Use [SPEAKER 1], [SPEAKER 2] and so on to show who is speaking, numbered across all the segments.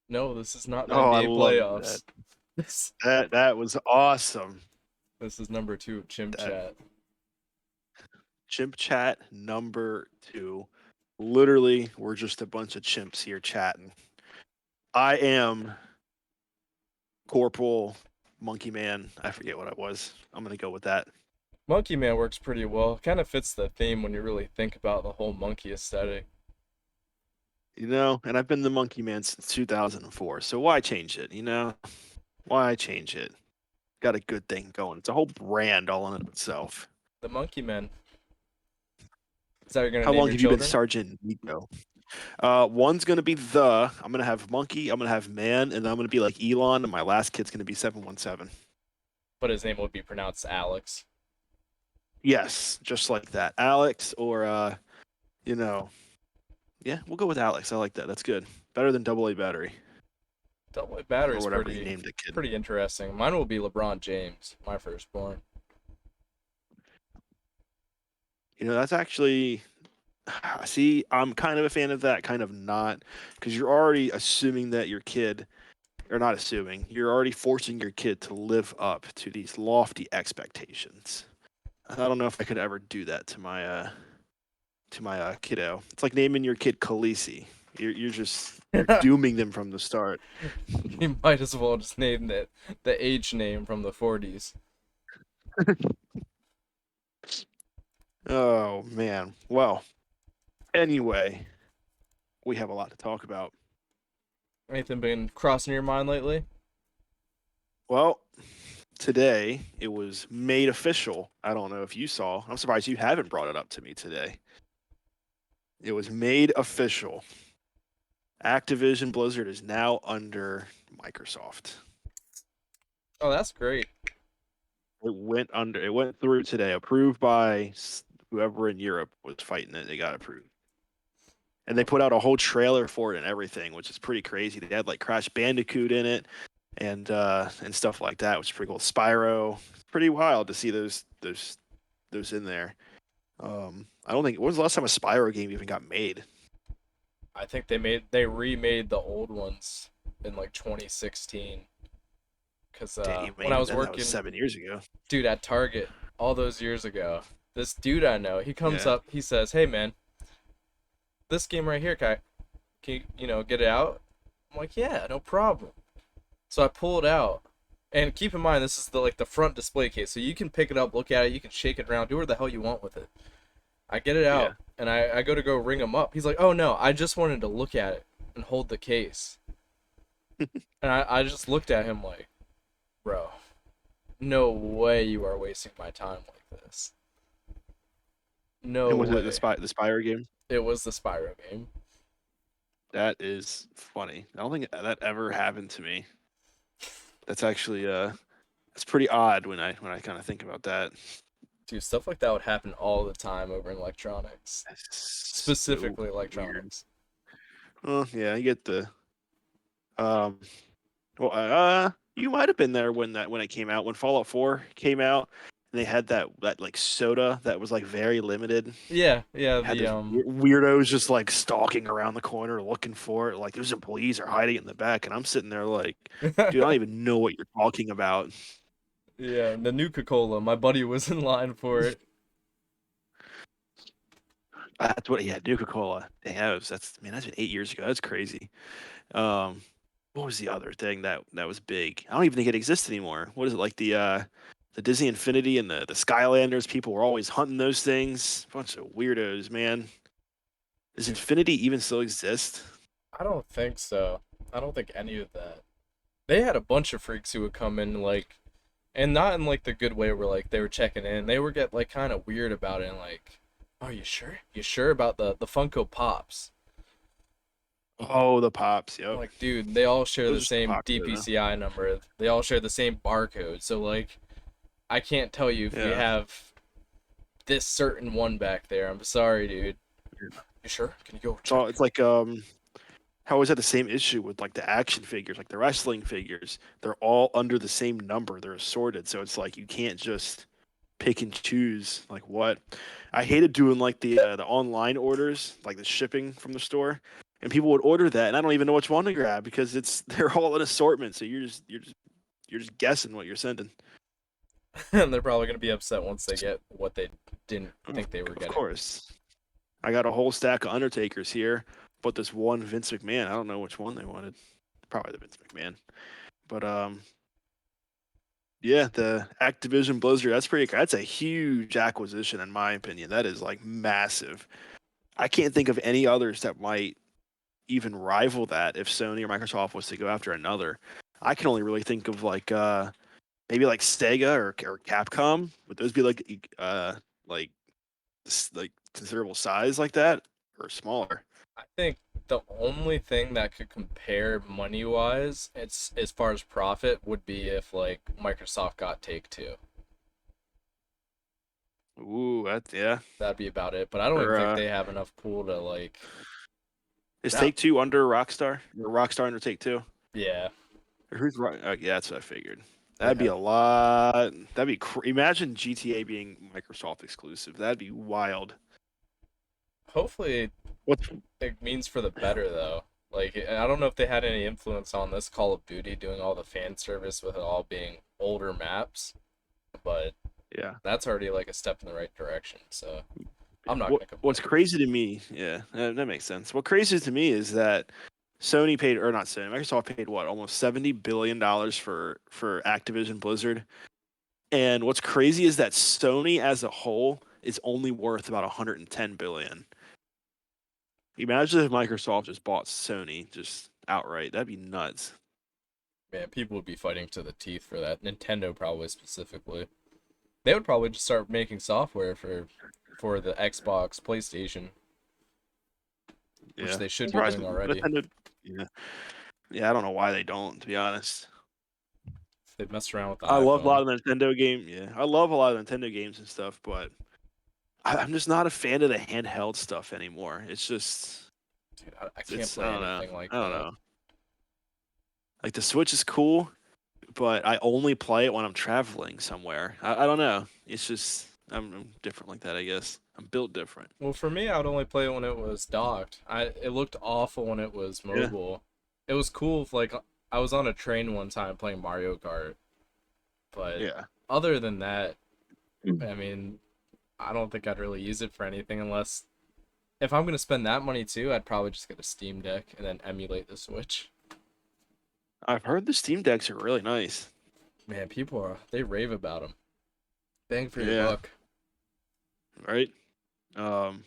[SPEAKER 1] No, this is not the
[SPEAKER 2] Oh, I
[SPEAKER 1] NBA
[SPEAKER 2] love that.
[SPEAKER 1] playoffs. This
[SPEAKER 2] That was awesome.
[SPEAKER 1] this is number 2 of Chimp
[SPEAKER 2] That
[SPEAKER 1] Chat.
[SPEAKER 2] chimp chat number 2. Literally, we're just a bunch of chimps here chatting. I am Corporal Monkey Man. I forget what I was. I'm gonna go with that.
[SPEAKER 1] Monkey Man works pretty well. Kind of fits the theme when you really think about the whole monkey aesthetic.
[SPEAKER 2] And I've been the Monkey Man since 2004. So why change it? Why change it? Got a good thing going. It's a whole brand all in and of itself.
[SPEAKER 1] The Monkey Man. Is that how you're gonna
[SPEAKER 2] How
[SPEAKER 1] name
[SPEAKER 2] long
[SPEAKER 1] your
[SPEAKER 2] have you been
[SPEAKER 1] children?
[SPEAKER 2] Sergeant Nico? One's gonna be I'm gonna have Monkey. I'm gonna have Man, and then I'm gonna be like Elon, and my last kid's gonna be 717.
[SPEAKER 1] But his name would be pronounced Alex.
[SPEAKER 2] Yes, just like that, Alex, or you know, yeah, we'll go with Alex. I like that. That's good. Better than Double A Battery
[SPEAKER 1] Double A
[SPEAKER 2] or
[SPEAKER 1] Battery's
[SPEAKER 2] whatever he
[SPEAKER 1] pretty
[SPEAKER 2] named the kid.
[SPEAKER 1] pretty interesting. Mine will be LeBron James, my firstborn.
[SPEAKER 2] That's actually see, I'm kind of a fan of that, kind of not, because you're already assuming that your kid, or not assuming, you're already forcing your kid to live up to these lofty expectations. I don't know if I could ever do that to my kiddo. It's like naming your kid Khaleesi. You're dooming them from the start.
[SPEAKER 1] You might as well just name it the age name from the 40s.
[SPEAKER 2] Oh man. Well, anyway, we have a lot to talk about.
[SPEAKER 1] Anything been crossing your mind lately?
[SPEAKER 2] Well, today it was made official. I don't know if you saw. I'm surprised you haven't brought it up to me today. It was made official. Activision Blizzard is now under Microsoft.
[SPEAKER 1] Oh, that's great.
[SPEAKER 2] It went through today, approved by whoever in Europe was fighting it. They got approved. And they put out a whole trailer for it and everything, which is pretty crazy. They had like Crash Bandicoot in it and stuff like that, which is pretty cool. Spyro. It's pretty wild to see those in there. I don't think when was the last time a Spyro game even got made?
[SPEAKER 1] I think they remade the old ones in like 2016. Cause
[SPEAKER 2] Damn,
[SPEAKER 1] when I
[SPEAKER 2] even
[SPEAKER 1] was
[SPEAKER 2] then that was
[SPEAKER 1] working,
[SPEAKER 2] 7 years ago.
[SPEAKER 1] dude, at Target all those years ago, this dude I know, he comes
[SPEAKER 2] Yeah.
[SPEAKER 1] up, he says, "Hey man, this game right here, can get it out?" I'm like, "Yeah, no problem." So I pull it out, and keep in mind this is the front display case, so you can pick it up, look at it, you can shake it around, do whatever the hell you want with it. I get it
[SPEAKER 2] Yeah.
[SPEAKER 1] out, and I go ring him up. He's like, "Oh no, I just wanted to look at it and hold the case." And I just looked at him like, "Bro, no way you are wasting my time like this. No
[SPEAKER 2] And was it
[SPEAKER 1] way."
[SPEAKER 2] the Spyro game?
[SPEAKER 1] It was the Spyro game.
[SPEAKER 2] That is funny. I don't think that ever happened to me. That's actually it's pretty odd when I kind of think about that.
[SPEAKER 1] Dude, stuff like that would happen all the time over in electronics.
[SPEAKER 2] That's so
[SPEAKER 1] Specifically
[SPEAKER 2] weird.
[SPEAKER 1] electronics.
[SPEAKER 2] Oh yeah, I get the um. Well, you might have been there when it came out when Fallout 4 came out, and they had that like soda that was like very limited.
[SPEAKER 1] Yeah, yeah,
[SPEAKER 2] Had
[SPEAKER 1] the
[SPEAKER 2] those weirdos just like stalking around the corner looking for it. Like those employees are hiding in the back, and I'm sitting there like, dude, I don't even know what you're talking about.
[SPEAKER 1] yeah, the Nuka-Cola. My buddy was in line for it.
[SPEAKER 2] That's what he had, Nuka Cola. Dang, that's been 8 years ago. That's crazy. Um, what was the other thing that was big? I don't even think it exists anymore. What is it like the Disney Infinity and the Skylanders? People were always hunting those things. Bunch of weirdos, man. Does Infinity even still exist?
[SPEAKER 1] I don't think so. I don't think any of that. They had a bunch of freaks who would come in and not in like the good way where like they were checking in. They would get like kind of weird about it and like, "Are you sure? You sure about the Funko Pops?"
[SPEAKER 2] Oh, the pops.
[SPEAKER 1] I'm
[SPEAKER 2] Yep,
[SPEAKER 1] like, dude, they all share
[SPEAKER 2] those
[SPEAKER 1] the
[SPEAKER 2] are still
[SPEAKER 1] same
[SPEAKER 2] popular though.
[SPEAKER 1] DPCI number. They all share the same barcode. So like, I can't tell you if you
[SPEAKER 2] Yeah.
[SPEAKER 1] have this certain one back there. I'm sorry, dude. You sure? Can you go
[SPEAKER 2] So
[SPEAKER 1] check?
[SPEAKER 2] it's like how is that the same issue with like the action figures, like the wrestling figures? They're all under the same number. They're assorted, so it's like you can't just pick and choose like what. I hated doing like the online orders, like the shipping from the store, and people would order that, and I don't even know which one to grab because they're all in assortment. So you're just guessing what you're sending.
[SPEAKER 1] And they're probably gonna be upset once they get what they didn't think they were
[SPEAKER 2] Of
[SPEAKER 1] getting.
[SPEAKER 2] course, I got a whole stack of Undertakers here, but this one Vince McMahon, I don't know which one they wanted. Probably the Vince McMahon, but yeah, the Activision Blizzard. That's a huge acquisition in my opinion. That is like massive. I can't think of any others that might even rival that if Sony or Microsoft was to go after another. I can only really think of like maybe like Sega or Capcom. Would those be like like considerable size like that or smaller?
[SPEAKER 1] I think the only thing that could compare money wise, it's as far as profit, would be if like Microsoft got Take Two.
[SPEAKER 2] Ooh, that yeah.
[SPEAKER 1] That'd be about it. But I don't even
[SPEAKER 2] Or
[SPEAKER 1] think they have enough pool to like
[SPEAKER 2] is
[SPEAKER 1] that.
[SPEAKER 2] Take Two under Rockstar? Or Rockstar under Take Two?
[SPEAKER 1] Yeah,
[SPEAKER 2] Or who's right? Yeah, that's what I figured.
[SPEAKER 1] they
[SPEAKER 2] That'd be
[SPEAKER 1] have.
[SPEAKER 2] a lot. Imagine GTA being Microsoft exclusive. That'd be wild.
[SPEAKER 1] Hopefully,
[SPEAKER 2] What's
[SPEAKER 1] it means for the better though. Like I don't know if they had any influence on this Call of Duty doing all the fan service with it all being older maps, but
[SPEAKER 2] yeah.
[SPEAKER 1] that's already like a step in the right direction. So I'm not gonna
[SPEAKER 2] What's
[SPEAKER 1] complain.
[SPEAKER 2] crazy to me? Yeah, that makes sense. What crazy to me is that Sony paid, or not Sony, Microsoft paid what, almost $70 billion for Activision Blizzard. And what's crazy is that Sony as a whole is only worth about 110 billion. Imagine if Microsoft just bought Sony just outright. That'd be nuts.
[SPEAKER 1] Man, people would be fighting to the teeth for that. Nintendo probably specifically. They would probably just start making software for the Xbox, PlayStation, which
[SPEAKER 2] Yeah.
[SPEAKER 1] they should be
[SPEAKER 2] Surprised
[SPEAKER 1] doing already.
[SPEAKER 2] Nintendo. Yeah. Yeah, I don't know why they don't, to be honest.
[SPEAKER 1] They messed around with the
[SPEAKER 2] I love a
[SPEAKER 1] iPhone.
[SPEAKER 2] lot of Nintendo game. Yeah, I love a lot of Nintendo games and stuff, but I'm just not a fan of the handheld stuff anymore. It's just,
[SPEAKER 1] Dude, I can't
[SPEAKER 2] I
[SPEAKER 1] play
[SPEAKER 2] don't know.
[SPEAKER 1] anything like
[SPEAKER 2] I don't
[SPEAKER 1] that.
[SPEAKER 2] know. Like the Switch is cool, but I only play it when I'm traveling somewhere. I don't know. It's just I'm different like that. I guess I'm built different.
[SPEAKER 1] Well, for me, I would only play it when it was docked. It looked awful when it was
[SPEAKER 2] Yeah.
[SPEAKER 1] mobile. It was cool if like I was on a train one time playing Mario Kart, but
[SPEAKER 2] Yeah.
[SPEAKER 1] other than that, I mean, I don't think I'd really use it for anything unless if I'm gonna spend that money too, I'd probably just get a Steam Deck and then emulate the Switch.
[SPEAKER 2] I've heard the Steam Decks are really nice.
[SPEAKER 1] Man, they rave about them. Bang for your
[SPEAKER 2] Yeah.
[SPEAKER 1] buck.
[SPEAKER 2] Right. Um.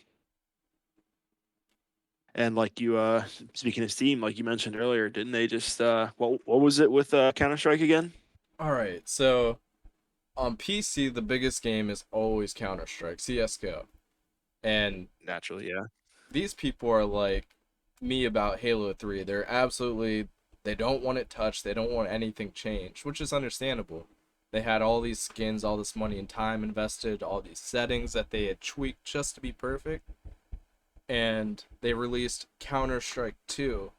[SPEAKER 2] And like you, speaking of Steam, like you mentioned earlier, didn't they just what was it with Counter Strike again?
[SPEAKER 1] All right, so on PC, the biggest game is always Counter Strike, CS:GO, and
[SPEAKER 2] Naturally, yeah.
[SPEAKER 1] these people are like me about Halo 3. They don't want it touched. They don't want anything changed, which is understandable. They had all these skins, all this money and time invested, all these settings that they had tweaked just to be perfect. And they released Counter-Strike 2,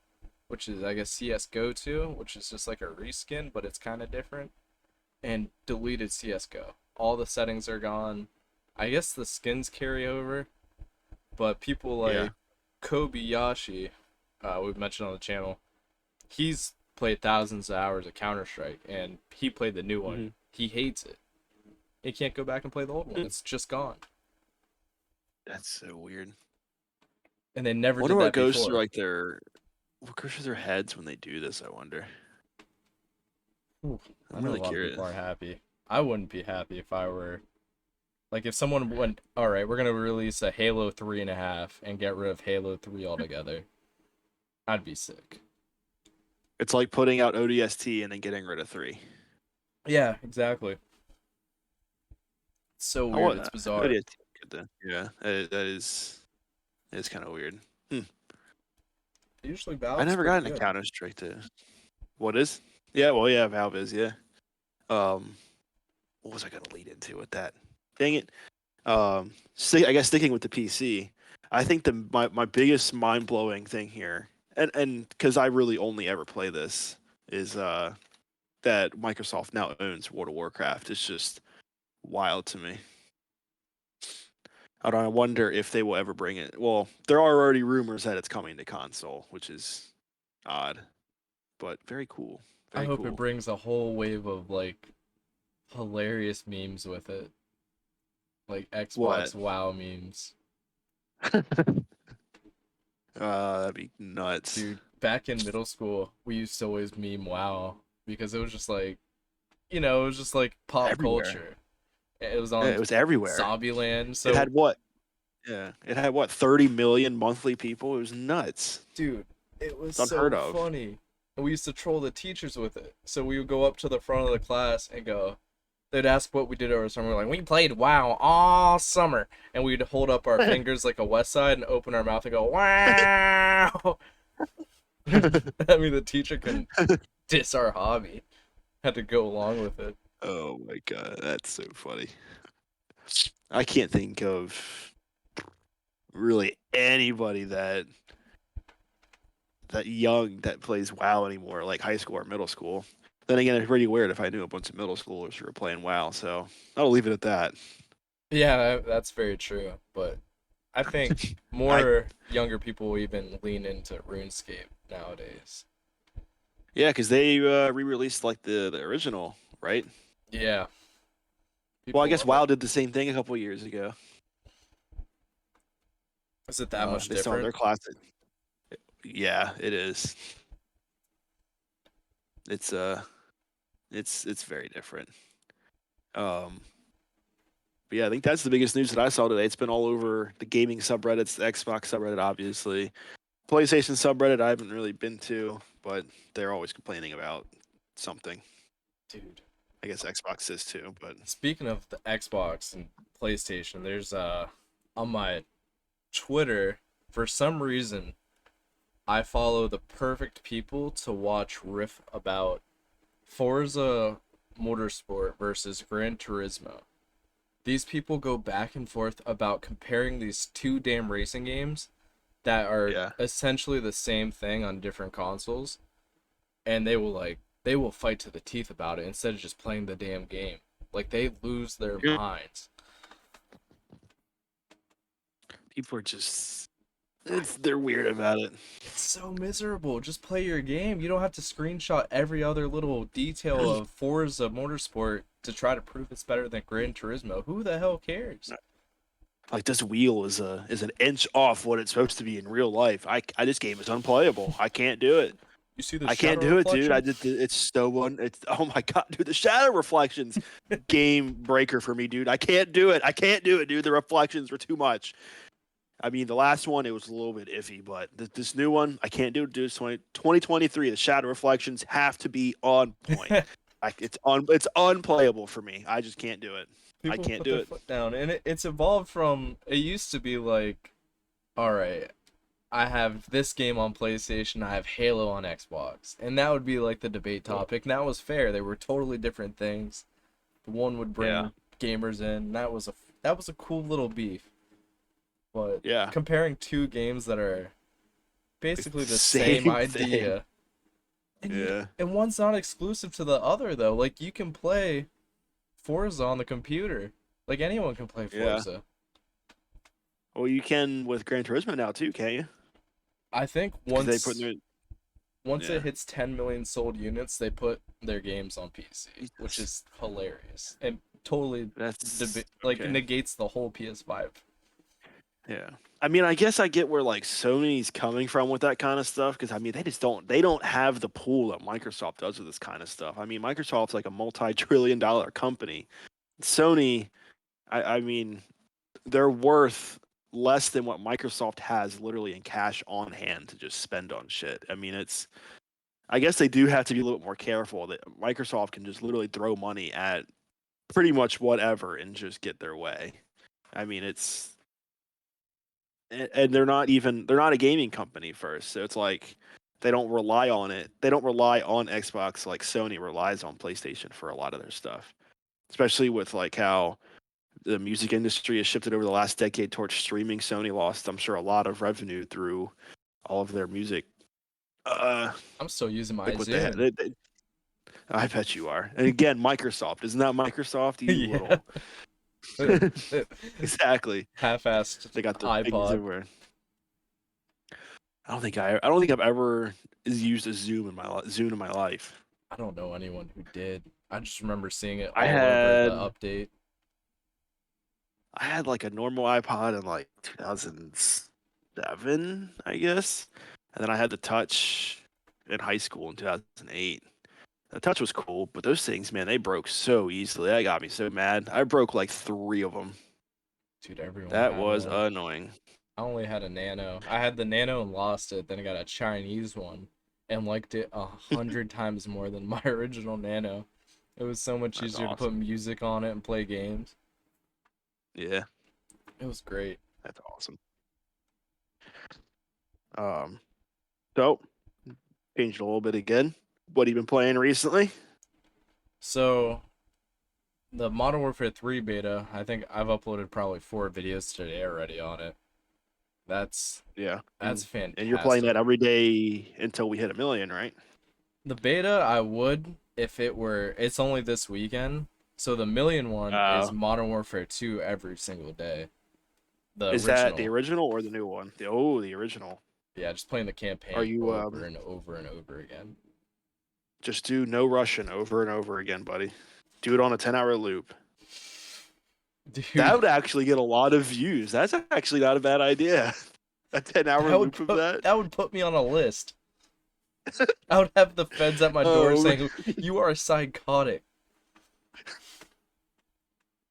[SPEAKER 1] which is I guess CS:GO 2, which is just like a reskin, but it's kind of different, and deleted CS:GO. All the settings are gone. I guess the skins carry over, but people
[SPEAKER 2] Yeah.
[SPEAKER 1] like Kobayashi, we've mentioned on the channel, he's played thousands of hours of Counter Strike, and he played the new one.
[SPEAKER 2] Hmm.
[SPEAKER 1] He hates it. He can't go back and play the old one. It's just gone.
[SPEAKER 2] That's so weird.
[SPEAKER 1] And they never
[SPEAKER 2] Wonder
[SPEAKER 1] did
[SPEAKER 2] what
[SPEAKER 1] that
[SPEAKER 2] goes through
[SPEAKER 1] before.
[SPEAKER 2] like what goes through their heads when they do this. I wonder.
[SPEAKER 1] Ooh, I
[SPEAKER 2] I'm
[SPEAKER 1] know a
[SPEAKER 2] really
[SPEAKER 1] lot of people
[SPEAKER 2] curious.
[SPEAKER 1] are happy. I wouldn't be happy if I were like if someone went, all right, we're gonna release a Halo 3.5 and get rid of Halo 3 altogether. I'd be sick.
[SPEAKER 2] It's like putting out ODST and then getting rid of three.
[SPEAKER 1] Yeah, exactly. It's so
[SPEAKER 2] I
[SPEAKER 1] weird.
[SPEAKER 2] want
[SPEAKER 1] It's
[SPEAKER 2] that.
[SPEAKER 1] bizarre.
[SPEAKER 2] ODST. Good then. Yeah, that is kind of weird. Hmm.
[SPEAKER 1] Usually
[SPEAKER 2] I
[SPEAKER 1] Valve's
[SPEAKER 2] never
[SPEAKER 1] pretty
[SPEAKER 2] got into
[SPEAKER 1] good.
[SPEAKER 2] Counter Strike to what is? Yeah, well, yeah, Valve is. Yeah. Um, what was I gonna lead into with that? Dang it. I guess sticking with the PC, I think my biggest mind blowing thing here, and because I really only ever play this, is that Microsoft now owns World of Warcraft. It's just wild to me. I wonder if they will ever bring it. Well, there are already rumors that it's coming to console, which is odd, but very cool.
[SPEAKER 1] I
[SPEAKER 2] Very
[SPEAKER 1] hope it
[SPEAKER 2] cool.
[SPEAKER 1] brings a whole wave of like hilarious memes with it, like
[SPEAKER 2] What?
[SPEAKER 1] Xbox WoW memes.
[SPEAKER 2] That'd be nuts.
[SPEAKER 1] Dude, back in middle school, we used to always meme WoW because it was just like, it was just like pop
[SPEAKER 2] Everywhere.
[SPEAKER 1] culture. It was
[SPEAKER 2] Yeah,
[SPEAKER 1] on
[SPEAKER 2] it was everywhere.
[SPEAKER 1] Zombieland.
[SPEAKER 2] It
[SPEAKER 1] So,
[SPEAKER 2] had what? Yeah, it had what? 30 million monthly people. It was nuts.
[SPEAKER 1] dude, it was
[SPEAKER 2] It's unheard
[SPEAKER 1] so
[SPEAKER 2] of.
[SPEAKER 1] funny. And we used to troll the teachers with it. So we would go up to the front of the class and go, they'd ask what we did over summer. We're like, we played WoW all summer. And we'd hold up our fingers like a West Side and open our mouth and go, wow. I mean, the teacher couldn't diss our hobby. Had to go along with it.
[SPEAKER 2] Oh my god, that's so funny. I can't think of really anybody that young that plays WoW anymore, like high school or middle school. Then again, it's pretty weird if I knew a bunch of middle schoolers who were playing WoW, so I'll leave it at that.
[SPEAKER 1] Yeah, that's very true. But I think
[SPEAKER 2] I
[SPEAKER 1] more younger people will even lean into RuneScape nowadays.
[SPEAKER 2] Yeah, because they re-released like the original, right?
[SPEAKER 1] Yeah,
[SPEAKER 2] Well, I
[SPEAKER 1] people
[SPEAKER 2] guess
[SPEAKER 1] love it.
[SPEAKER 2] WoW did the same thing a couple of years ago.
[SPEAKER 1] Is it that much
[SPEAKER 2] They still have
[SPEAKER 1] different?
[SPEAKER 2] their classic. Yeah, it is. It's it's very different. Um, but yeah, I think that's the biggest news that I saw today. It's been all over the gaming subreddits, the Xbox subreddit, obviously. PlayStation subreddit, I haven't really been to, but they're always complaining about something.
[SPEAKER 1] Dude,
[SPEAKER 2] I guess Xbox is too, but
[SPEAKER 1] speaking of the Xbox and PlayStation, there's on my Twitter, for some reason, I follow the perfect people to watch riff about Forza Motorsport versus Gran Turismo. These people go back and forth about comparing these two damn racing games that are
[SPEAKER 2] yeah.
[SPEAKER 1] essentially the same thing on different consoles, and they will fight to the teeth about it instead of just playing the damn game. Like they lose their minds.
[SPEAKER 2] People are just they're weird about it.
[SPEAKER 1] It's so miserable. Just play your game. You don't have to screenshot every other little detail of Forza Motorsport to try to prove it's better than Gran Turismo. Who the hell cares?
[SPEAKER 2] Like this wheel is an inch off what it's supposed to be in real life. I this game is unplayable. I can't do it.
[SPEAKER 1] You see the
[SPEAKER 2] I can't
[SPEAKER 1] shadow
[SPEAKER 2] do it, dude. I
[SPEAKER 1] reflection?
[SPEAKER 2] just it's so it's oh my god, dude. The shadow reflections game breaker for me, dude. I can't do it. I can't do it, dude. The reflections were too much. I mean, the last one it was a little bit iffy, but this new one I can't do it, dude. It's 2023. The shadow reflections have to be on point. It's unplayable for me. I just can't do it. I
[SPEAKER 1] People
[SPEAKER 2] can't
[SPEAKER 1] put
[SPEAKER 2] do
[SPEAKER 1] their
[SPEAKER 2] it.
[SPEAKER 1] foot down, and it's evolved from. It used to be like, all right, I have this game on PlayStation, I have Halo on Xbox, and that would be like the debate topic. And that was fair. They were totally different things. One would
[SPEAKER 2] Yeah.
[SPEAKER 1] bring gamers in. That was a cool little beef. But
[SPEAKER 2] Yeah.
[SPEAKER 1] comparing two games that are
[SPEAKER 2] It's
[SPEAKER 1] basically
[SPEAKER 2] the
[SPEAKER 1] the same
[SPEAKER 2] same thing.
[SPEAKER 1] idea,
[SPEAKER 2] Yeah.
[SPEAKER 1] and one's not exclusive to the other though. Like you can play Forza on the computer. Like anyone can play
[SPEAKER 2] Yeah.
[SPEAKER 1] Forza.
[SPEAKER 2] Well, you can with Gran Turismo now too, can't you?
[SPEAKER 1] I think
[SPEAKER 2] Because they put
[SPEAKER 1] once
[SPEAKER 2] their
[SPEAKER 1] once it
[SPEAKER 2] yeah.
[SPEAKER 1] hits 10 million sold units, they put their games on PC, which
[SPEAKER 2] Jesus.
[SPEAKER 1] is hilarious and totally
[SPEAKER 2] That's
[SPEAKER 1] like
[SPEAKER 2] okay.
[SPEAKER 1] negates the whole PS5.
[SPEAKER 2] Yeah. I mean, I guess I get where like Sony's coming from with that kind of stuff because I mean they don't have the pool that Microsoft does with this kind of stuff. I mean, Microsoft's like a multi-trillion-dollar company. Sony, I mean, they're worth less than what Microsoft has literally in cash on hand to just spend on shit. I mean, I guess they do have to be a little bit more careful that Microsoft can just literally throw money at pretty much whatever and just get their way. I mean, and they're not a gaming company first, so it's like they don't rely on it. They don't rely on Xbox like Sony relies on PlayStation for a lot of their stuff, especially with like how the music industry has shifted over the last decade towards streaming. Sony lost, I'm sure, a lot of revenue through all of their music. Uh,
[SPEAKER 1] I'm still using my
[SPEAKER 2] like what they had.
[SPEAKER 1] Zune.
[SPEAKER 2] I bet you are. And again, Microsoft. Isn't that Microsoft? You
[SPEAKER 1] Yeah.
[SPEAKER 2] little. Exactly.
[SPEAKER 1] Half-assed
[SPEAKER 2] They got the things
[SPEAKER 1] iPod.
[SPEAKER 2] everywhere. I don't think I've ever used a Zoom in my life.
[SPEAKER 1] I don't know anyone who did. I just remember seeing it
[SPEAKER 2] I
[SPEAKER 1] all over the
[SPEAKER 2] had
[SPEAKER 1] update.
[SPEAKER 2] I had like a normal iPod in like 2007, I guess. And then I had the touch in high school in 2008. The touch was cool, but those things, man, they broke so easily. That got me so mad. I broke like 3 of them.
[SPEAKER 1] Dude, everyone
[SPEAKER 2] That
[SPEAKER 1] had
[SPEAKER 2] was
[SPEAKER 1] one.
[SPEAKER 2] annoying.
[SPEAKER 1] I only had a Nano. I had the Nano and lost it. Then I got a Chinese one and liked it 100 times more than my original Nano. It was so much
[SPEAKER 2] That's
[SPEAKER 1] easier to put
[SPEAKER 2] awesome.
[SPEAKER 1] music on it and play games.
[SPEAKER 2] Yeah,
[SPEAKER 1] It was great.
[SPEAKER 2] that's awesome. Um, so changed a little bit again. What have you been playing recently?
[SPEAKER 1] So the Modern Warfare 3 beta, I think I've uploaded probably 4 videos today already on it. That's
[SPEAKER 2] Yeah,
[SPEAKER 1] that's
[SPEAKER 2] and you're playing that
[SPEAKER 1] fantastic.
[SPEAKER 2] every day until we hit a million, right?
[SPEAKER 1] The beta I would if it were it's only this weekend. So the million one is
[SPEAKER 2] Uh,
[SPEAKER 1] Modern Warfare 2 every single day. The
[SPEAKER 2] is that the
[SPEAKER 1] original.
[SPEAKER 2] original or the new one? The original.
[SPEAKER 1] Yeah, just playing the
[SPEAKER 2] Are
[SPEAKER 1] campaign
[SPEAKER 2] you
[SPEAKER 1] over and over and over again.
[SPEAKER 2] just do no Russian over and over again, buddy? Do it on a 10-hour loop. That
[SPEAKER 1] Dude,
[SPEAKER 2] would actually get a lot of views. That's actually not a bad idea. A 10-hour loop of that.
[SPEAKER 1] that would put me on a list. I would have the feds at my door
[SPEAKER 2] Oh,
[SPEAKER 1] saying, "You are psychotic."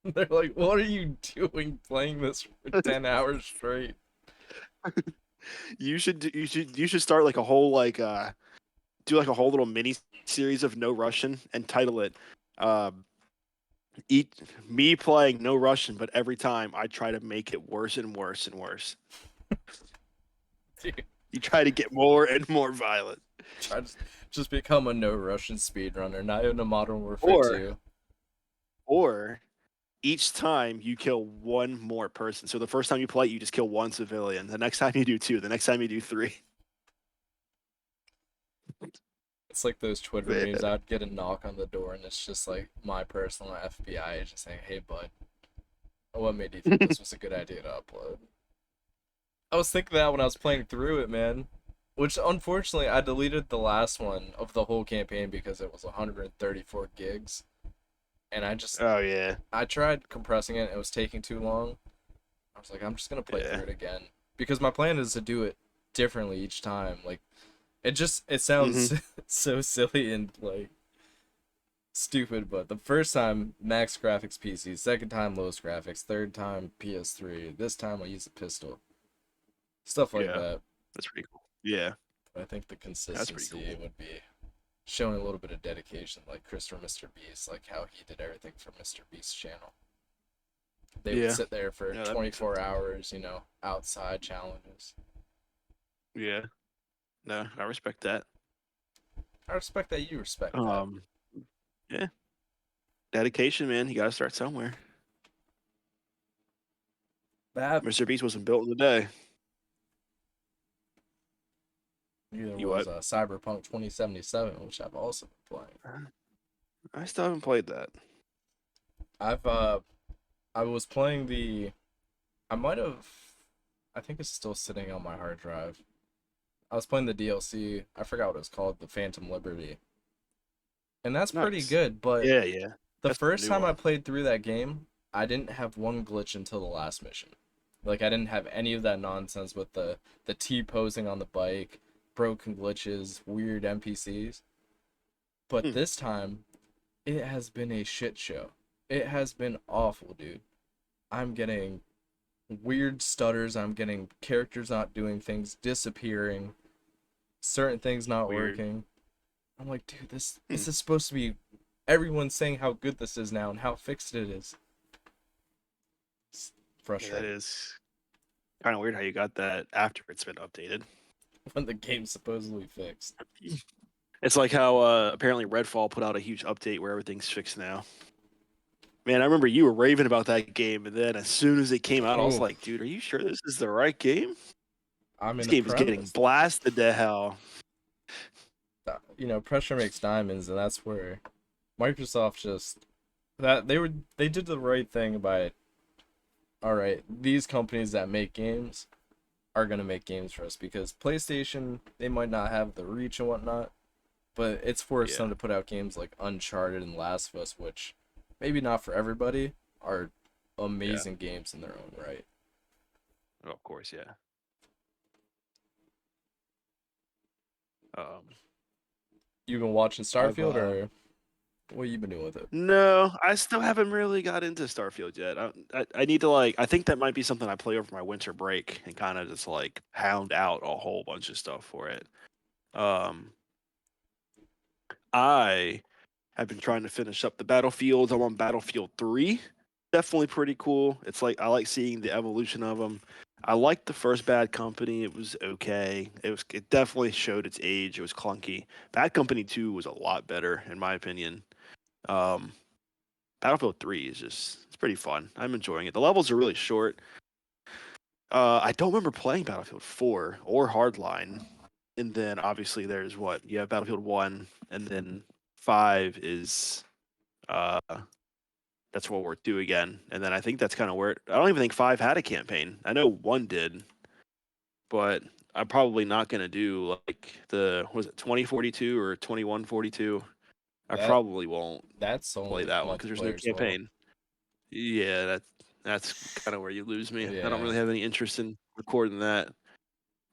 [SPEAKER 1] They're like, "What are you doing playing this for 10 hours straight?"
[SPEAKER 2] you should start like a whole do like a whole little mini series of no Russian and title it um eat me playing no Russian, but every time I try to make it worse and worse and worse.
[SPEAKER 1] Dude,
[SPEAKER 2] You try to get more and more violent.
[SPEAKER 1] try to just become a no Russian speedrunner, not even a Modern Warfare
[SPEAKER 2] Or
[SPEAKER 1] 2.
[SPEAKER 2] or each time you kill one more person. So the first time you play, you just kill one civilian. The next time you do two. The next time you do three.
[SPEAKER 1] It's like those Twitter
[SPEAKER 2] Man.
[SPEAKER 1] memes. I'd get a knock on the door, and it's just like my personal FBI agent saying, "Hey, bud, what made you think this was a good idea to upload?" I was thinking that when I was playing through it, man. Which unfortunately I deleted the last one of the whole campaign because it was 134 gigs, and
[SPEAKER 2] Oh yeah,
[SPEAKER 1] I tried compressing it. And it was taking too long. I was like, I'm just gonna play
[SPEAKER 2] yeah.
[SPEAKER 1] through it again because my plan is to do it differently each time. Like it
[SPEAKER 2] Hmm.
[SPEAKER 1] sounds so silly and like stupid, but the first time max graphics PC, second time lowest graphics, third time PS3. This time I use a pistol, stuff like
[SPEAKER 2] Yeah,
[SPEAKER 1] that.
[SPEAKER 2] that's pretty cool. Yeah,
[SPEAKER 1] But I think the
[SPEAKER 2] that's pretty
[SPEAKER 1] consistency
[SPEAKER 2] cool.
[SPEAKER 1] would be showing a little bit of dedication, like Christopher Mr. Beast, like how he did everything for Mr. Beast's channel. They would
[SPEAKER 2] Yeah,
[SPEAKER 1] sit there for
[SPEAKER 2] yeah, that makes
[SPEAKER 1] 24
[SPEAKER 2] sense.
[SPEAKER 1] hours, outside challenges.
[SPEAKER 2] Yeah, no, I respect that.
[SPEAKER 1] I respect that you respect that.
[SPEAKER 2] Um, yeah, dedication, man. You got to start somewhere.
[SPEAKER 1] That
[SPEAKER 2] Mr. Beast wasn't built in a day.
[SPEAKER 1] either
[SPEAKER 2] You
[SPEAKER 1] was
[SPEAKER 2] what?
[SPEAKER 1] Cyberpunk 2077, which I've also been playing.
[SPEAKER 2] I still haven't played that.
[SPEAKER 1] I've I was playing I might have I think it's still sitting on my hard drive. I was playing the DLC. I forgot what it was called, the Phantom Liberty. And that's pretty
[SPEAKER 2] Nice.
[SPEAKER 1] good, but
[SPEAKER 2] Yeah, yeah.
[SPEAKER 1] the
[SPEAKER 2] That's the
[SPEAKER 1] first
[SPEAKER 2] new
[SPEAKER 1] time I
[SPEAKER 2] one.
[SPEAKER 1] played through that game, I didn't have one glitch until the last mission. Like I didn't have any of that nonsense with the T posing on the bike, broken glitches, weird NPCs. But
[SPEAKER 2] Hmm.
[SPEAKER 1] this time, it has been a shit show. It has been awful, dude. I'm getting weird stutters. I'm getting characters not doing things, disappearing, certain things not
[SPEAKER 2] Weird.
[SPEAKER 1] working. I'm like, dude, this
[SPEAKER 2] Hmm.
[SPEAKER 1] this is supposed to be everyone saying how good this is now and how fixed it is. It's
[SPEAKER 2] Yeah, that
[SPEAKER 1] frustrating
[SPEAKER 2] is kind of weird how you got that after it's been updated.
[SPEAKER 1] when the game's supposedly fixed.
[SPEAKER 2] It's like how apparently Redfall put out a huge update where everything's fixed now. Man, I remember you were raving about that game, and then as soon as it came out, I was
[SPEAKER 1] Oh,
[SPEAKER 2] like, dude, are you sure this is the right game?
[SPEAKER 1] I'm
[SPEAKER 2] This
[SPEAKER 1] in
[SPEAKER 2] game is getting
[SPEAKER 1] impressed.
[SPEAKER 2] blasted to hell.
[SPEAKER 1] Pressure makes diamonds, and that's where Microsoft just that they did the right thing by all right, these companies that make games are gonna make games for us because PlayStation, they might not have the reach and whatnot, but it's forced them
[SPEAKER 2] Yeah.
[SPEAKER 1] to put out games like Uncharted and Last of Us, which maybe not for everybody are
[SPEAKER 2] Yeah.
[SPEAKER 1] amazing games in their own right.
[SPEAKER 2] Oh, of course, yeah. Um,
[SPEAKER 1] You been watching
[SPEAKER 2] I've
[SPEAKER 1] Starfield or what you been doing with it?
[SPEAKER 2] No, I still haven't really got into Starfield yet. I need to like. I think that might be something I play over my winter break and kind of just like pound out a whole bunch of stuff for it. Um, I have been trying to finish up the Battlefields. I'm on Battlefield 3. Definitely pretty cool. It's like I like seeing the evolution of them. I liked the first Bad Company. It was okay. It definitely showed its age. It was clunky. Bad Company 2 was a lot better in my opinion. Um, Battlefield 3 is just it's pretty fun. I'm enjoying it. The levels are really short. I don't remember playing Battlefield 4 or Hardline. And then obviously there's what? You have Battlefield 1 and then 5 is uh that's World War II again. And then I think that's kind of where I don't even think 5 had a campaign. I know 1 did, but I'm probably not going to do like the was it 2042 or 2142. I
[SPEAKER 1] That
[SPEAKER 2] probably won't
[SPEAKER 1] that's
[SPEAKER 2] play
[SPEAKER 1] only
[SPEAKER 2] that one because there's no
[SPEAKER 1] multiplayer as well.
[SPEAKER 2] campaign. Yeah, that's kind of where you lose me. I don't
[SPEAKER 1] Yeah.
[SPEAKER 2] really have any interest in recording that.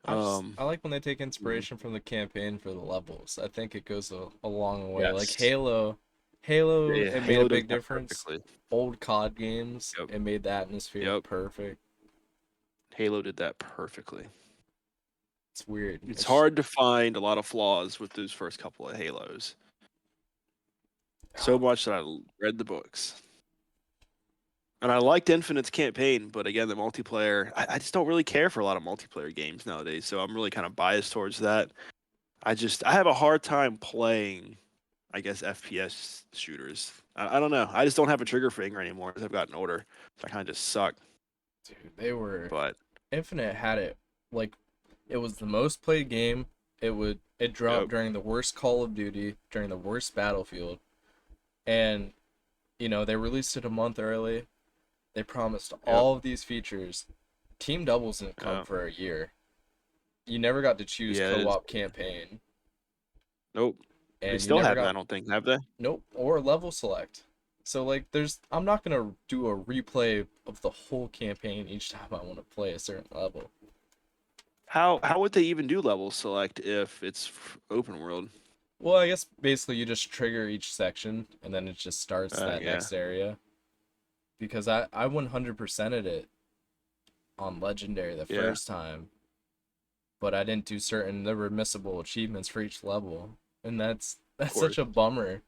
[SPEAKER 2] Um,
[SPEAKER 1] I like when they take
[SPEAKER 2] mm,
[SPEAKER 1] inspiration from the campaign for the levels. I think it goes a long way. Like
[SPEAKER 2] yes,
[SPEAKER 1] Halo,
[SPEAKER 2] yeah,
[SPEAKER 1] it made a
[SPEAKER 2] Halo does
[SPEAKER 1] big
[SPEAKER 2] that
[SPEAKER 1] difference.
[SPEAKER 2] perfectly.
[SPEAKER 1] Old COD games,
[SPEAKER 2] Yep,
[SPEAKER 1] it made the atmosphere
[SPEAKER 2] yep.
[SPEAKER 1] perfect.
[SPEAKER 2] Halo did that perfectly.
[SPEAKER 1] It's weird.
[SPEAKER 2] It's
[SPEAKER 1] It's
[SPEAKER 2] hard to find a lot of flaws with those first couple of Halos. So
[SPEAKER 1] oh,
[SPEAKER 2] much that read the books. And I liked Infinite's campaign, but again, the multiplayer, I just don't really care for a lot of multiplayer games nowadays. So I'm really kind of biased towards that. I have a hard time playing, I guess, FPS shooters. I don't know. I just don't have a trigger finger anymore as I've gotten older. So I kind of just suck.
[SPEAKER 1] dude, they were
[SPEAKER 2] But
[SPEAKER 1] Infinite had it like it was the most played game. It dropped
[SPEAKER 2] yep,
[SPEAKER 1] during the worst Call of Duty, during the worst Battlefield, and they released it a month early. They promised
[SPEAKER 2] yep,
[SPEAKER 1] all of these features. Team doubles didn't come
[SPEAKER 2] yep.
[SPEAKER 1] for a year. You never got to choose
[SPEAKER 2] Yeah, it is.
[SPEAKER 1] co-op campaign,
[SPEAKER 2] Nope. They
[SPEAKER 1] and you
[SPEAKER 2] still
[SPEAKER 1] never
[SPEAKER 2] haven't, I
[SPEAKER 1] got
[SPEAKER 2] don't think, have they?
[SPEAKER 1] nope or level select. So like, I'm not gonna do a replay of the whole campaign each time I want to play a certain level.
[SPEAKER 2] How would they even do level select if it's open world?
[SPEAKER 1] Well, I guess basically you just trigger each section and then it just starts that
[SPEAKER 2] Yeah,
[SPEAKER 1] next area. Because I 100%ed it on Legendary the
[SPEAKER 2] yeah,
[SPEAKER 1] first time, but I didn't do certain there were missable achievements for each level, and
[SPEAKER 2] of
[SPEAKER 1] that's such
[SPEAKER 2] course.
[SPEAKER 1] a bummer.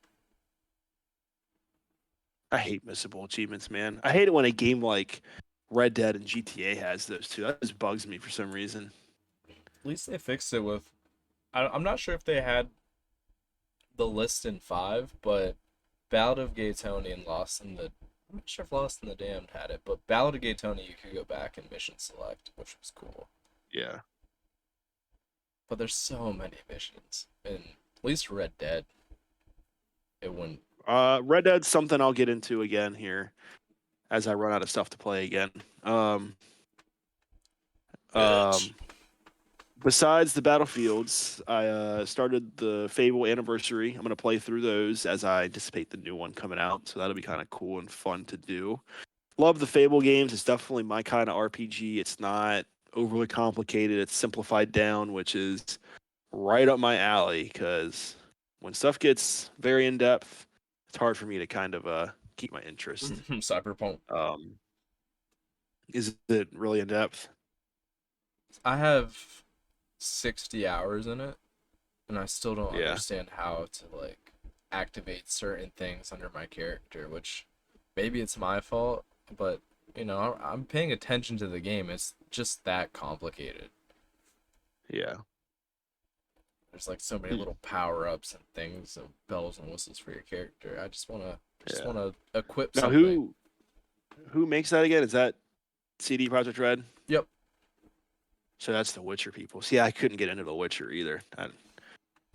[SPEAKER 2] I hate missable achievements, man. I hate it when a game like Red Dead and GTA has those too. That just bugs me for some reason.
[SPEAKER 1] At least they fixed it with. I'm not sure if they had the list in 5, but Ballad of Gay Tony and Lost in the. I'm not sure if Lost in the Damned had it, but Ballad of Gay Tony you could go back and mission select, which was cool.
[SPEAKER 2] Yeah.
[SPEAKER 1] But there's so many missions, and at least Red Dead, it wouldn't.
[SPEAKER 2] Red Dead's something I'll get into again here as I run out of stuff to play again. Um,
[SPEAKER 1] Bitch.
[SPEAKER 2] um, Besides the Battlefields, I started the Fable Anniversary. I'm gonna play through those as I anticipate the new one coming out, so that'll be kind of cool and fun to do. Love the Fable games. It's definitely my kind of RPG. It's not overly complicated. It's simplified down, which is right up my alley. Because when stuff gets very in depth, it's hard for me to kind of keep my interest.
[SPEAKER 1] Cyberpunk.
[SPEAKER 2] Um, is it really in depth?
[SPEAKER 1] I have 60 hours in it, and I still don't
[SPEAKER 2] Yeah,
[SPEAKER 1] understand how to like activate certain things under my character, which maybe it's my fault, but I'm paying attention to the game. It's just that complicated.
[SPEAKER 2] yeah.
[SPEAKER 1] There's like so many little power-ups and things and bells and whistles for your character. I just
[SPEAKER 2] Yeah.
[SPEAKER 1] want to equip
[SPEAKER 2] Now,
[SPEAKER 1] something.
[SPEAKER 2] who makes that again? Is that CD Projekt Red?
[SPEAKER 1] Yep.
[SPEAKER 2] So that's the Witcher people. See, I couldn't get into the Witcher either.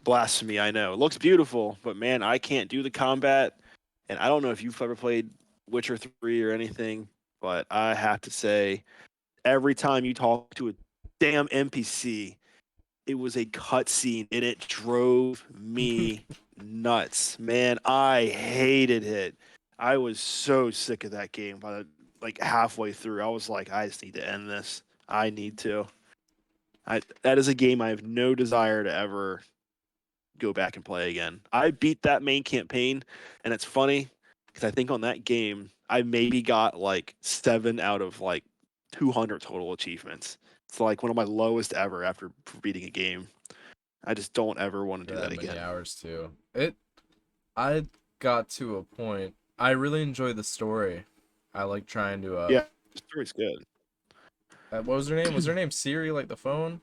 [SPEAKER 2] Blasphemy, I know. It looks beautiful, but man, I can't do the combat. And I don't know if you've ever played Witcher 3 or anything. but I have to say, every time you talk to a damn NPC, it was a cutscene and it drove me nuts. Man, I hated it. I was so sick of that game by like halfway through. I was like, I just need to end this. I need to. That is a game I have no desire to ever go back and play again. I beat that main campaign, and it's funny because I think on that game I maybe got like 7 out of like 200 total achievements. It's like one of my lowest ever after beating a game. I just don't ever want to
[SPEAKER 1] For
[SPEAKER 2] do
[SPEAKER 1] that
[SPEAKER 2] that
[SPEAKER 1] many
[SPEAKER 2] again.
[SPEAKER 1] hours too. I got to a point. I really enjoy the story. I like trying to
[SPEAKER 2] Yeah, the story's good.
[SPEAKER 1] what was her name? Was her name Siri like the phone?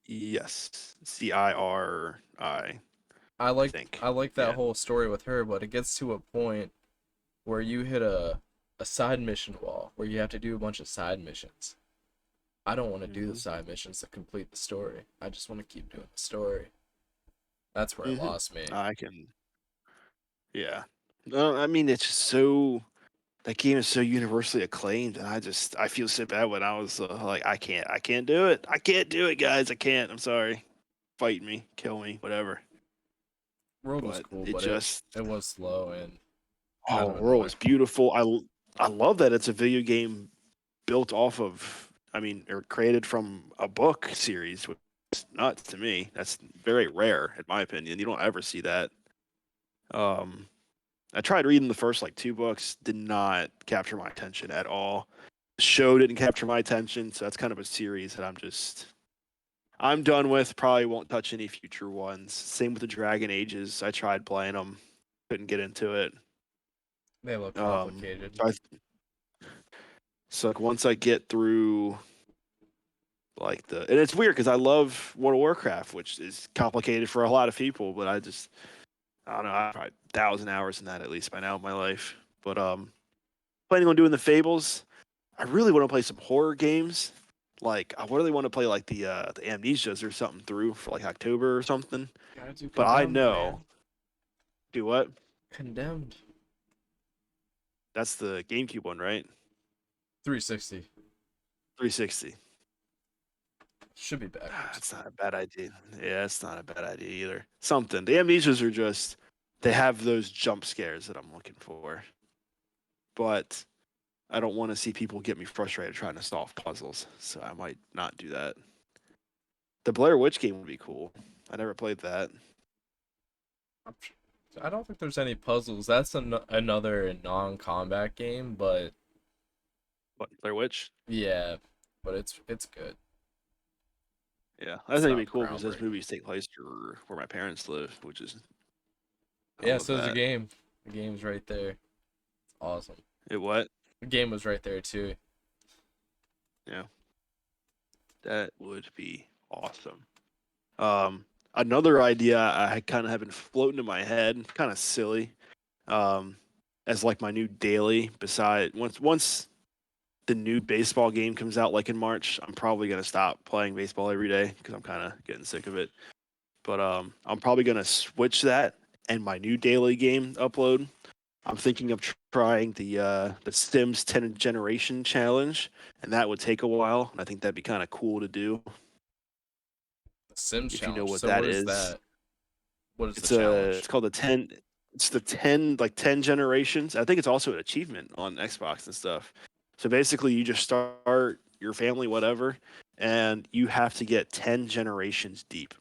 [SPEAKER 2] Yes, Ciri,
[SPEAKER 1] I
[SPEAKER 2] I
[SPEAKER 1] like
[SPEAKER 2] think.
[SPEAKER 1] I like that
[SPEAKER 2] Yeah.
[SPEAKER 1] whole story with her, but it gets to a point where you hit a side mission wall where you have to do a bunch of side missions. I don't want to do the
[SPEAKER 2] Hmm.
[SPEAKER 1] side missions to complete the story. I just want to keep doing the story. That's where it
[SPEAKER 2] Hmm.
[SPEAKER 1] lost me.
[SPEAKER 2] I can. Yeah. No, I mean it's just so that game is so universally acclaimed, and I feel so bad when I was like I can't do it. I can't do it, guys. I can't. I'm sorry. Fight me, kill me, whatever.
[SPEAKER 1] World was
[SPEAKER 2] But
[SPEAKER 1] cool,
[SPEAKER 2] it
[SPEAKER 1] but
[SPEAKER 2] just
[SPEAKER 1] it was slow and kind
[SPEAKER 2] oh,
[SPEAKER 1] of
[SPEAKER 2] world
[SPEAKER 1] annoying.
[SPEAKER 2] was beautiful. I love that it's a video game built off of or created from a book series, which is nuts to me. That's very rare, in my opinion. You don't ever see that. Um, I tried reading the first like two books, did not capture my attention at all. The show didn't capture my attention, so that's kind of a series that I'm done with. Probably won't touch any future ones. Same with the Dragon Ages. I tried playing them, couldn't get into it.
[SPEAKER 1] They look
[SPEAKER 2] Um,
[SPEAKER 1] complicated.
[SPEAKER 2] so, so like once I get through like and it's weird because I love World of Warcraft, which is complicated for a lot of people, but I don't know, I have probably 1,000 hours in that at least by now in my life. But planning on doing the Fables. I really want to play some horror games. Like I really want to play like the Amnesias or something through for like October or something.
[SPEAKER 1] Gotta do
[SPEAKER 2] But I
[SPEAKER 1] condemned,
[SPEAKER 2] know
[SPEAKER 1] man.
[SPEAKER 2] do what?
[SPEAKER 1] Condemned.
[SPEAKER 2] That's the GameCube one, right?
[SPEAKER 1] 360.
[SPEAKER 2] 360.
[SPEAKER 1] Should be backwards.
[SPEAKER 2] It's not a bad idea. Yeah, it's not a bad idea either. Something. The Amnesias are just they have those jump scares that I'm looking for. But I don't want to see people get me frustrated trying to solve puzzles, so I might not do that. The Blair Witch game would be cool. I never played that.
[SPEAKER 1] I don't think there's any puzzles. That's another non-combat game, but
[SPEAKER 2] What, Blair Witch?
[SPEAKER 1] yeah, but it's good.
[SPEAKER 2] Yeah, I think
[SPEAKER 1] It's
[SPEAKER 2] it'd
[SPEAKER 1] not
[SPEAKER 2] be cool because those
[SPEAKER 1] groundbreaking.
[SPEAKER 2] movies take place where my parents live, which is I
[SPEAKER 1] Yeah,
[SPEAKER 2] love
[SPEAKER 1] so there's a
[SPEAKER 2] that.
[SPEAKER 1] game. The game's right there. It's awesome.
[SPEAKER 2] It what?
[SPEAKER 1] The game was right there too.
[SPEAKER 2] Yeah, that would be awesome. Another idea I kind of have been floating in my head, kind of silly, um, as like my new daily. Beside once the new baseball game comes out, like in March, I'm probably gonna stop playing baseball every day because I'm kind of getting sick of it. But I'm probably gonna switch that and my new daily game upload. I'm thinking of trying the Sims 10 generation challenge, and that would take a while. And I think that'd be kind of cool to do
[SPEAKER 1] The Sims
[SPEAKER 2] if you know
[SPEAKER 1] challenge.
[SPEAKER 2] what
[SPEAKER 1] So
[SPEAKER 2] that
[SPEAKER 1] what is
[SPEAKER 2] is.
[SPEAKER 1] that? What is the challenge?
[SPEAKER 2] It's called the 10. It's the 10 generations. I think it's also an achievement on Xbox and stuff. So basically, you just start your family, whatever, and you have to get 10 generations deep.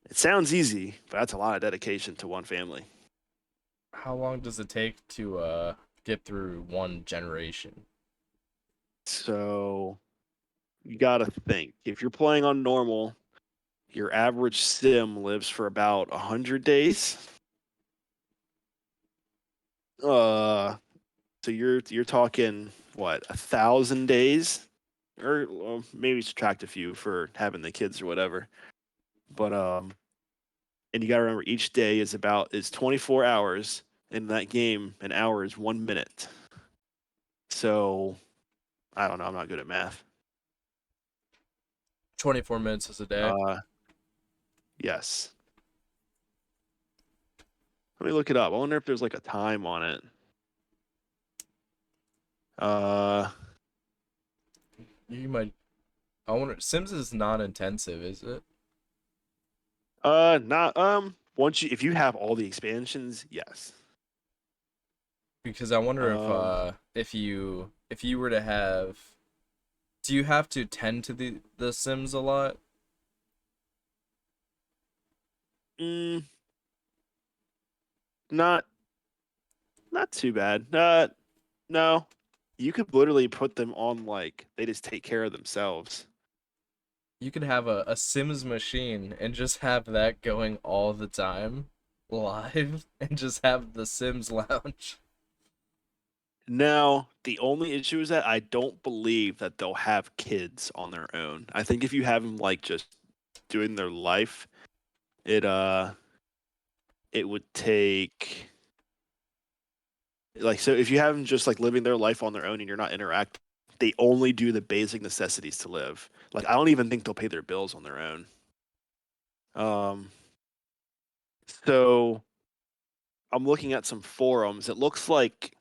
[SPEAKER 2] It sounds easy, but that's a lot of dedication to one family.
[SPEAKER 1] How long does it take to get through one generation?
[SPEAKER 2] So you got to think if you're playing on normal, your average sim lives for about 100 days. Uh, so you're talking what 1,000 days, or well, maybe subtract a few for having the kids or whatever. But and you got to remember each day is 24 hours. In that game, an hour is 1 minute. So I don't know. I'm not good at math.
[SPEAKER 1] 24 minutes is a day.
[SPEAKER 2] Uh, yes. Let me look it up. I wonder if there's like a time on it. Uh,
[SPEAKER 1] You might. I wonder. Sims is non-intensive, is it?
[SPEAKER 2] not once you if you have all the expansions, yes.
[SPEAKER 1] Because I wonder
[SPEAKER 2] Um,
[SPEAKER 1] if you were to have, do you have to tend to the Sims a lot?
[SPEAKER 2] mm, not not too bad. No, you could literally put them on like they just take care of themselves.
[SPEAKER 1] You could have a Sims machine and just have that going all the time live and just have the Sims lounge.
[SPEAKER 2] Now, the only issue is that I don't believe that they'll have kids on their own. I think if you have them like just doing their life, it it would take like so if you have them just like living their life on their own and you're not interacting, they only do the basic necessities to live. Like I don't even think they'll pay their bills on their own. Um, so I'm looking at some forums. It looks like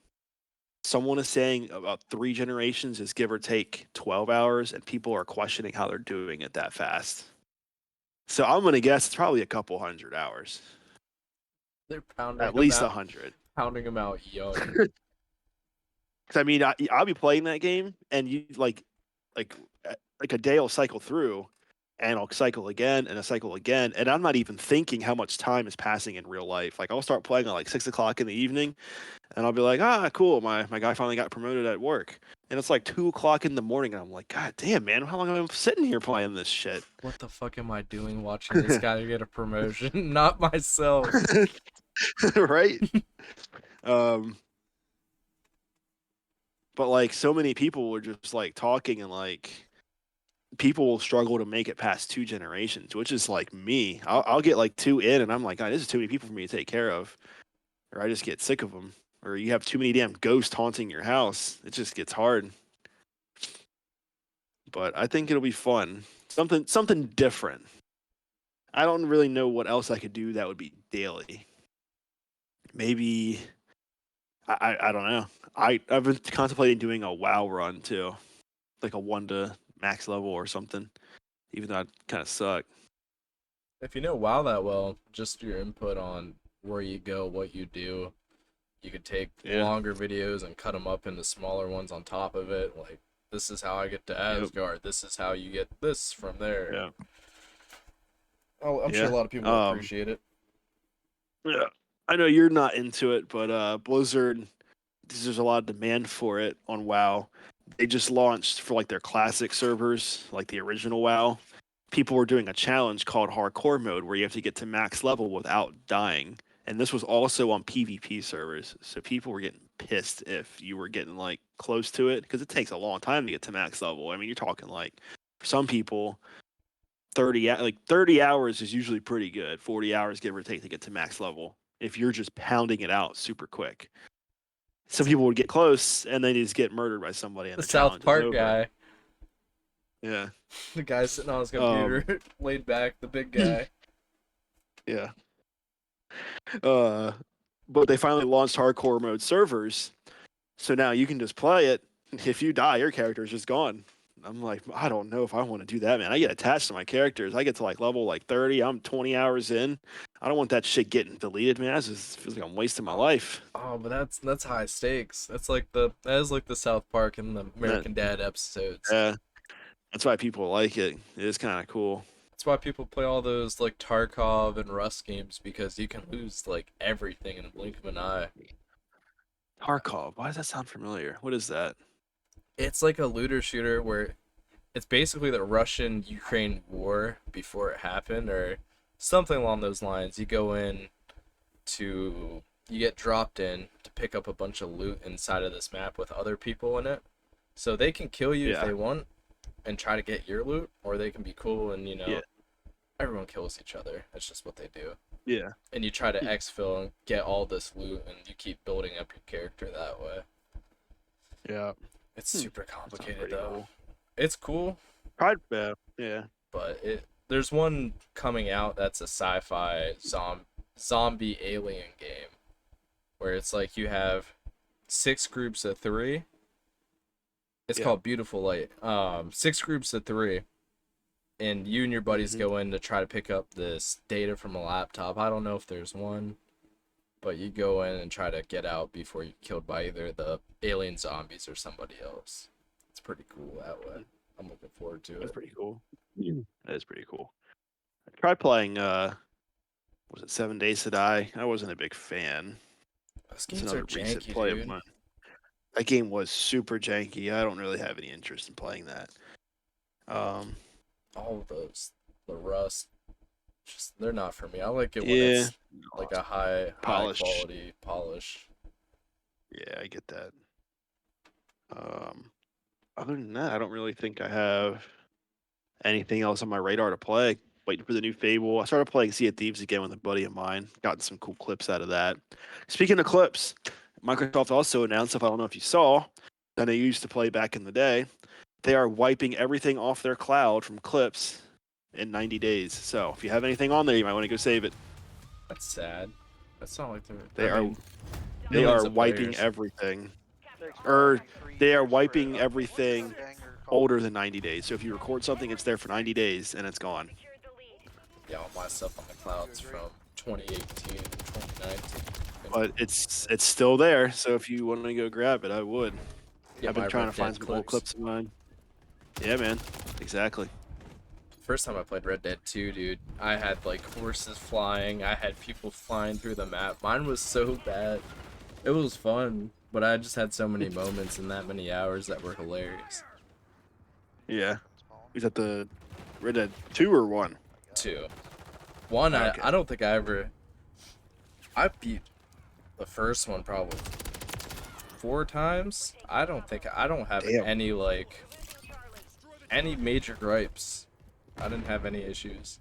[SPEAKER 2] someone is saying about 3 generations is give or take 12 hours, and people are questioning how they're doing it that fast. So I'm gonna guess it's probably a couple 100 hours,
[SPEAKER 1] They're pounding
[SPEAKER 2] at
[SPEAKER 1] them
[SPEAKER 2] least
[SPEAKER 1] out,
[SPEAKER 2] 100.
[SPEAKER 1] pounding them out young.
[SPEAKER 2] Because I mean, I'll be playing that game, and you like like a day will cycle through, and I'll cycle again and a cycle again, and I'm not even thinking how much time is passing in real life. Like I'll start playing at like 6 o'clock in the evening, and I'll be like, ah, cool, my guy finally got promoted at work, and it's like 2 o'clock in the morning, and I'm like, God damn, man, how long have I been sitting here playing this shit?
[SPEAKER 1] What the fuck am I doing watching this guy get a promotion? Not myself.
[SPEAKER 2] Right? Um, but like so many people were just like talking and like people will struggle to make it past 2 generations, which is like me. I'll get like two in, and I'm like, God, this is too many people for me to take care of, or I just get sick of them, or you have too many damn ghosts haunting your house. It just gets hard. But I think it'll be fun. Something different. I don't really know what else I could do that would be daily. Maybe I don't know. I've been contemplating doing a WoW run too, like a 1 to max level or something. Even though I kind of suck.
[SPEAKER 1] If you know WoW that well, just your input on where you go, what you do, you could take
[SPEAKER 2] Yeah.
[SPEAKER 1] longer videos and cut them up into smaller ones on top of it. Like, this is how I get to
[SPEAKER 2] Yep.
[SPEAKER 1] Asgard. This is how you get this from there.
[SPEAKER 2] Yeah.
[SPEAKER 1] Oh, I'm sure a
[SPEAKER 2] Yeah.
[SPEAKER 1] lot of people will appreciate it.
[SPEAKER 2] Yeah. I know you're not into it, but Blizzard, there's a lot of demand for it on WoW. They just launched for like their classic servers, like the original WoW. People were doing a challenge called hardcore mode where you have to get to max level without dying. And this was also on PvP servers. So people were getting pissed if you were getting like close to it because it takes a long time to get to max level. I mean, you're talking like for some people 30 hours is usually pretty good. 40 hours give or take to get to max level if you're just pounding it out super quick. Some people would get close and then just get murdered by somebody and
[SPEAKER 1] The
[SPEAKER 2] the
[SPEAKER 1] South
[SPEAKER 2] challenge is
[SPEAKER 1] Park
[SPEAKER 2] over.
[SPEAKER 1] guy,
[SPEAKER 2] Yeah.
[SPEAKER 1] the guy sitting on his
[SPEAKER 2] Um
[SPEAKER 1] computer, laid back, the big guy.
[SPEAKER 2] yeah. Uh but they finally launched hardcore mode servers. So now you can just play it. If you die, your character is just gone. I'm like, I don't know if I want to do that, man. I get attached to my characters. I get to like level like 30. I'm 20 hours in. I don't want that shit getting deleted, man. That just feels like I'm wasting my
[SPEAKER 1] Oh,
[SPEAKER 2] life.
[SPEAKER 1] oh, but that's high stakes. That is like the South Park and the
[SPEAKER 2] That,
[SPEAKER 1] American Dad episodes.
[SPEAKER 2] yeah, that's why people like it. It is kind of cool.
[SPEAKER 1] That's why people play all those like Tarkov and Rust games because you can lose like everything in a blink of an eye.
[SPEAKER 2] Tarkov. Why does that sound familiar? What is that?
[SPEAKER 1] It's like a looter shooter where it's basically the Russian Ukraine war before it happened or something along those lines. You go in to you get dropped in to pick up a bunch of loot inside of this map with other people in it. So they can kill you if
[SPEAKER 2] Yeah,
[SPEAKER 1] they want and try to get your loot, or they can be cool and
[SPEAKER 2] yeah,
[SPEAKER 1] everyone kills each other. That's just what they do.
[SPEAKER 2] yeah.
[SPEAKER 1] And you try to exfil and get all this loot and you keep building up your character that way.
[SPEAKER 2] Yeah.
[SPEAKER 1] It's super
[SPEAKER 2] That sounds
[SPEAKER 1] complicated
[SPEAKER 2] pretty
[SPEAKER 1] though.
[SPEAKER 2] cool.
[SPEAKER 1] It's cool,
[SPEAKER 2] Pride, yeah.
[SPEAKER 1] but it there's one coming out that's a sci-fi zombie alien game where it's like you have 6 groups of 3 It's
[SPEAKER 2] Yeah.
[SPEAKER 1] called Beautiful Light. 6 groups of 3, and you and your buddies
[SPEAKER 2] Hmm.
[SPEAKER 1] go in to try to pick up this data from a laptop. I don't know if there's one, but you go in and try to get out before you're killed by either the alien zombies or somebody else. It's pretty cool that way. I'm looking forward to
[SPEAKER 2] That's
[SPEAKER 1] it.
[SPEAKER 2] pretty cool. That is pretty cool. I tried playing. Was it 7 Days to Die? I wasn't a big fan.
[SPEAKER 1] Those
[SPEAKER 2] It's
[SPEAKER 1] games are
[SPEAKER 2] another recent
[SPEAKER 1] janky,
[SPEAKER 2] play of
[SPEAKER 1] dude.
[SPEAKER 2] mine. That game was super janky. I don't really have any interest in playing that. Um,
[SPEAKER 1] All of those, the Rust, just they're not for me. I like it when
[SPEAKER 2] yeah,
[SPEAKER 1] it's like a high
[SPEAKER 2] polish.
[SPEAKER 1] quality polish.
[SPEAKER 2] Yeah, I get that. Um, Other than that, I don't really think I have anything else on my radar to play. Waiting for the new Fable. I started playing Sea of Thieves again with a buddy of mine. Gotten some cool clips out of that. Speaking of clips, Microsoft also announced, if I don't know if you saw, that they used to play back in the day, they are wiping everything off their cloud from clips in 90 days. So if you have anything on there, you might want to go save it.
[SPEAKER 1] That's sad. That's not like
[SPEAKER 2] They
[SPEAKER 1] I
[SPEAKER 2] are
[SPEAKER 1] mean,
[SPEAKER 2] they
[SPEAKER 1] millions
[SPEAKER 2] are
[SPEAKER 1] of
[SPEAKER 2] wiping
[SPEAKER 1] players.
[SPEAKER 2] everything,
[SPEAKER 3] Xbox
[SPEAKER 2] or
[SPEAKER 3] 3
[SPEAKER 2] they are
[SPEAKER 3] years for
[SPEAKER 2] wiping
[SPEAKER 3] what's
[SPEAKER 2] everything
[SPEAKER 3] that banger called?
[SPEAKER 2] older than 90 days. So if you record something, it's there for 90 days and it's gone.
[SPEAKER 1] Yeah, all my stuff on the clouds from 2018 and 2019.
[SPEAKER 2] But it's still there. So if you want to go grab it, I would.
[SPEAKER 1] Get
[SPEAKER 2] I've been
[SPEAKER 1] my
[SPEAKER 2] trying to
[SPEAKER 1] Red
[SPEAKER 2] find
[SPEAKER 1] Dead
[SPEAKER 2] some old
[SPEAKER 1] clips.
[SPEAKER 2] clips of mine. Yeah, man. Exactly.
[SPEAKER 1] First time I played Red Dead 2, dude, I had like horses flying. I had people flying through the map. Mine was so bad. It was fun, but I just had so many moments in that many hours that were hilarious.
[SPEAKER 2] Yeah. Is that the Red Dead 2 or 1?
[SPEAKER 1] 2. 1,
[SPEAKER 2] Okay.
[SPEAKER 1] I don't think I beat the first one probably 4 times. I don't have
[SPEAKER 2] Damn.
[SPEAKER 1] any major gripes. I didn't have any issues.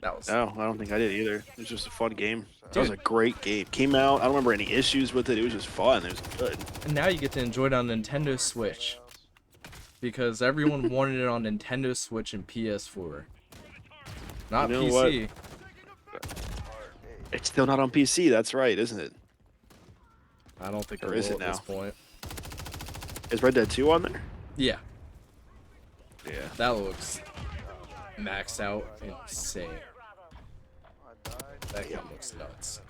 [SPEAKER 1] That was
[SPEAKER 2] No, I don't think I did either. It was just a fun game. That was
[SPEAKER 1] Dude.
[SPEAKER 2] a great game. Came out. I don't remember any issues with it. It was just fun. It was good.
[SPEAKER 1] And now you get to enjoy it on Nintendo Switch because everyone wanted it on Nintendo Switch and PS4. Not
[SPEAKER 2] You know what?
[SPEAKER 1] PC.
[SPEAKER 2] It's still not on PC. That's right, isn't it?
[SPEAKER 1] I don't think it
[SPEAKER 2] Or
[SPEAKER 1] will
[SPEAKER 2] is it
[SPEAKER 1] at this
[SPEAKER 2] now?
[SPEAKER 1] point.
[SPEAKER 2] Is Red Dead 2 on there?
[SPEAKER 1] Yeah,
[SPEAKER 2] Yeah.
[SPEAKER 1] that looks maxed out insane. That game looks nuts.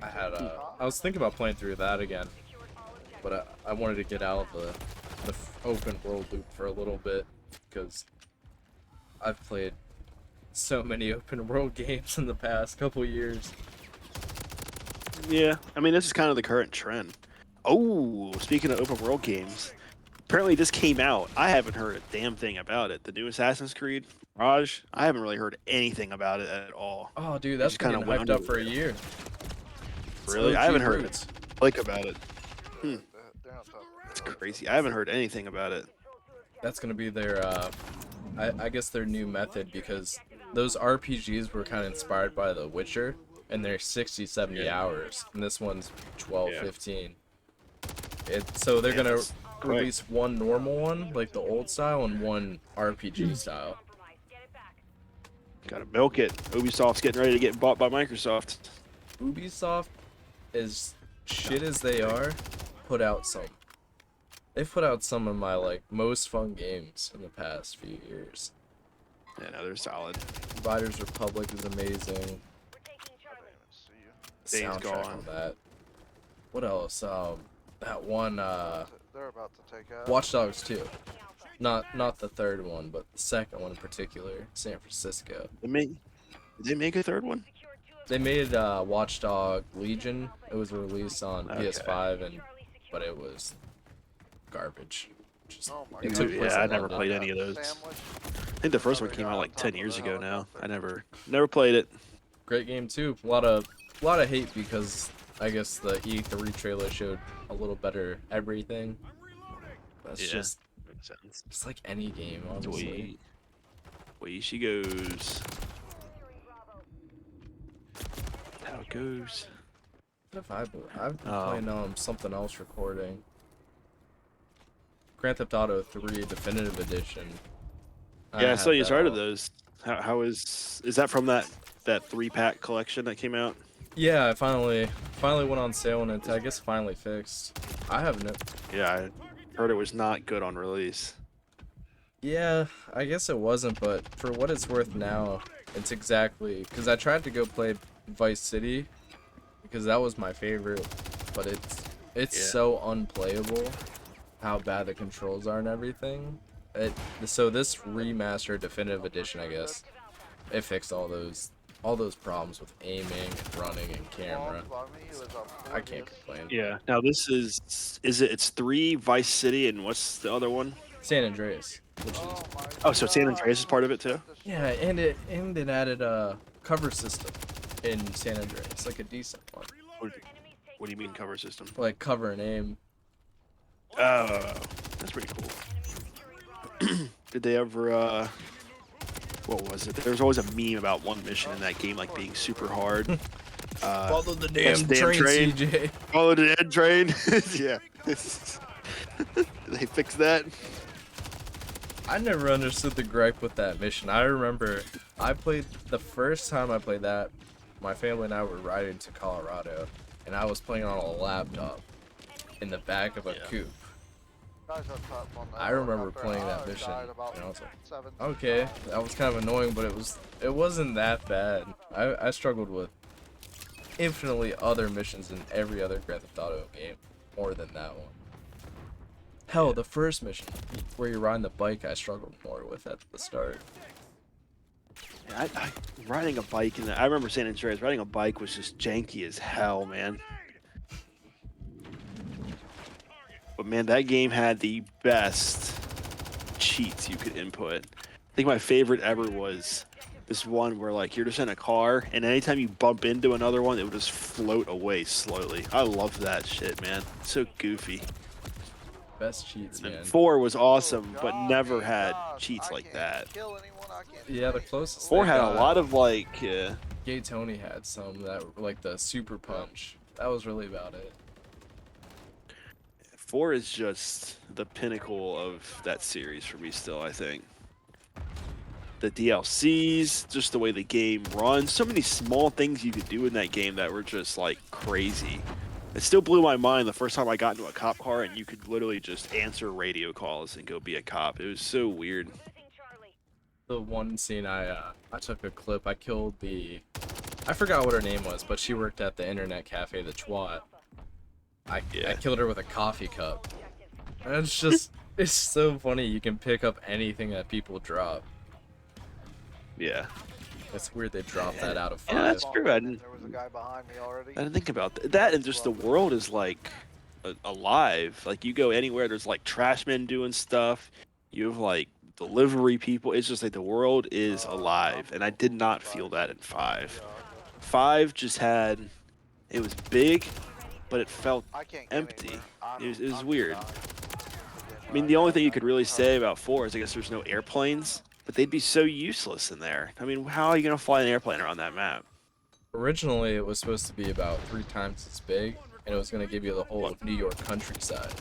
[SPEAKER 1] I was thinking about playing through that again, but I wanted to get out of the open world loop for a little bit because I've played so many open world games in the past couple years.
[SPEAKER 2] Yeah. I mean, this is kind of the current trend. Oh, speaking of open world games, apparently this came out. I haven't heard a damn thing about it. The new Assassin's Creed, Raj, I haven't really heard anything about it at all.
[SPEAKER 1] Oh, dude,
[SPEAKER 2] It
[SPEAKER 1] that's
[SPEAKER 2] just
[SPEAKER 1] been
[SPEAKER 2] kinda
[SPEAKER 1] getting
[SPEAKER 2] went
[SPEAKER 1] hyped
[SPEAKER 2] under
[SPEAKER 1] up
[SPEAKER 2] the
[SPEAKER 1] for a
[SPEAKER 2] radar.
[SPEAKER 1] year. It's
[SPEAKER 2] Really? I
[SPEAKER 1] OG
[SPEAKER 2] haven't heard
[SPEAKER 1] roots.
[SPEAKER 2] like about it.
[SPEAKER 3] They're on top.
[SPEAKER 2] It's crazy. I haven't heard anything about it.
[SPEAKER 1] That's gonna be their, I guess their new method because those RPGs were kind of inspired by The Witcher, and they're 60, 70
[SPEAKER 2] Yeah.
[SPEAKER 1] hours, and this one's 12,
[SPEAKER 2] Yeah.
[SPEAKER 1] 15. So they're
[SPEAKER 2] Man,
[SPEAKER 1] gonna
[SPEAKER 2] that's quick.
[SPEAKER 1] release one normal one, like the old style, and one RPG style.
[SPEAKER 2] Gotta milk it. Ubisoft's getting ready to get bought by Microsoft.
[SPEAKER 1] Ubisoft, as shit as they are, put out some. They've put out some of my like most fun games in the past few years.
[SPEAKER 2] Yeah, no, they're solid.
[SPEAKER 1] Riders Republic is amazing.
[SPEAKER 3] I didn't even see you.
[SPEAKER 2] Days
[SPEAKER 1] Soundtrack
[SPEAKER 2] Gone.
[SPEAKER 1] on that. What else? That one,
[SPEAKER 3] They're about to take out.
[SPEAKER 1] Watch Dogs 2. Not the third one, but the second one in particular, San Francisco.
[SPEAKER 2] Did they make a third one?
[SPEAKER 1] They made Watchdog Legion. It was released on
[SPEAKER 2] Okay.
[SPEAKER 1] PS5, but it was garbage. Just,
[SPEAKER 3] Oh my
[SPEAKER 1] it
[SPEAKER 3] God.
[SPEAKER 1] took place
[SPEAKER 2] Yeah, I
[SPEAKER 1] in
[SPEAKER 2] never
[SPEAKER 1] London.
[SPEAKER 2] played any of those.
[SPEAKER 3] Sandwich.
[SPEAKER 2] I think the first one came out like 10 years ago now. I never played it.
[SPEAKER 1] Great game too. A lot of hate because I guess the E3 trailer showed a little better everything. That's
[SPEAKER 2] Yeah.
[SPEAKER 1] just
[SPEAKER 2] Makes sense.
[SPEAKER 1] it's like any game, honestly.
[SPEAKER 2] Way she goes. How it goes.
[SPEAKER 1] What have I been? I've been
[SPEAKER 2] Oh.
[SPEAKER 1] playing something else recording. Grand Theft Auto 3 Definitive Edition.
[SPEAKER 2] Yeah, I
[SPEAKER 1] have
[SPEAKER 2] saw you
[SPEAKER 1] that
[SPEAKER 2] started
[SPEAKER 1] all.
[SPEAKER 2] those. How is that from that 3-pack collection that came out?
[SPEAKER 1] Yeah, I finally went on sale and it's I guess finally fixed. I haven't.
[SPEAKER 2] Yeah, I heard it was not good on release.
[SPEAKER 1] Yeah, I guess it wasn't, but for what it's worth now, it's exactly because I tried to go play Vice City because that was my favorite, but it's
[SPEAKER 2] Yeah.
[SPEAKER 1] so unplayable how bad the controls are and everything. So this remastered definitive edition, I guess, it fixed all those problems with aiming and running and camera. I can't complain.
[SPEAKER 2] Yeah. Now this it's 3 Vice City and what's the other one?
[SPEAKER 1] San Andreas, which is
[SPEAKER 2] Oh, so San Andreas is part of it too?
[SPEAKER 1] yeah, and it added a cover system in San Andreas, like a decent one,
[SPEAKER 2] What do you mean cover system?
[SPEAKER 1] like cover and aim.
[SPEAKER 2] Oh, that's pretty cool. Did they ever what was it? There was always a meme about one mission in that game like being super hard.
[SPEAKER 1] Follow the
[SPEAKER 2] yes,
[SPEAKER 1] damn train, CJ.
[SPEAKER 2] Follow the dead train. Yeah. They fixed that.
[SPEAKER 1] I never understood the gripe with that mission. I remember I played the first time I played that. My family and I were riding to Colorado, and I was playing on a laptop in the back of a coupe. I remember playing that mission, and I was like, okay, that was kind of annoying, but it wasn't that bad. I struggled with infinitely other missions in every other Grand Theft Auto game more than that one. Hell, the first mission where you're riding the bike, I struggled more with at the start.
[SPEAKER 2] Yeah, I riding a bike I remember San Andreas. Riding a bike was just janky as hell, man. But man, that game had the best cheats you could input. I think my favorite ever was this one where like you're just in a car and anytime you bump into another one, it would just float away slowly. I love that shit, man. So goofy.
[SPEAKER 1] Best cheats, man.
[SPEAKER 2] 4 was awesome, but never had cheats like that.
[SPEAKER 1] Yeah, the closest
[SPEAKER 2] 4
[SPEAKER 1] they
[SPEAKER 2] had a
[SPEAKER 1] got,
[SPEAKER 2] lot of like
[SPEAKER 1] Gay Tony had some that were like the super punch. That was really about it.
[SPEAKER 2] 4 is just the pinnacle of that series for me still, I think. The DLCs, just the way the game runs, so many small things you could do in that game that were just like crazy. It still blew my mind the first time I got into a cop car and you could literally just answer radio calls and go be a cop. It was so weird.
[SPEAKER 1] The one scene I took a clip. I killed I forgot what her name was, but she worked at the internet cafe, the Twat. I killed her with a coffee cup. And it's so funny. You can pick up anything that people drop.
[SPEAKER 2] Yeah.
[SPEAKER 1] It's weird they dropped that out of 5.
[SPEAKER 2] Yeah, that's true. I didn't think about that. And just the world is like alive. Like you go anywhere, there's like trash men doing stuff. You have like delivery people. It's just like the world is alive. And I did not feel that in 5. 5 just had, it was big, but it felt empty. It was weird. I mean, the only thing you could really say about 4 is I guess there's no airplanes. But they'd be so useless in there. I mean, how are you going to fly an airplane around that map?
[SPEAKER 1] Originally, it was supposed to be about 3 times as big, and it was going to give you the whole of New York countryside.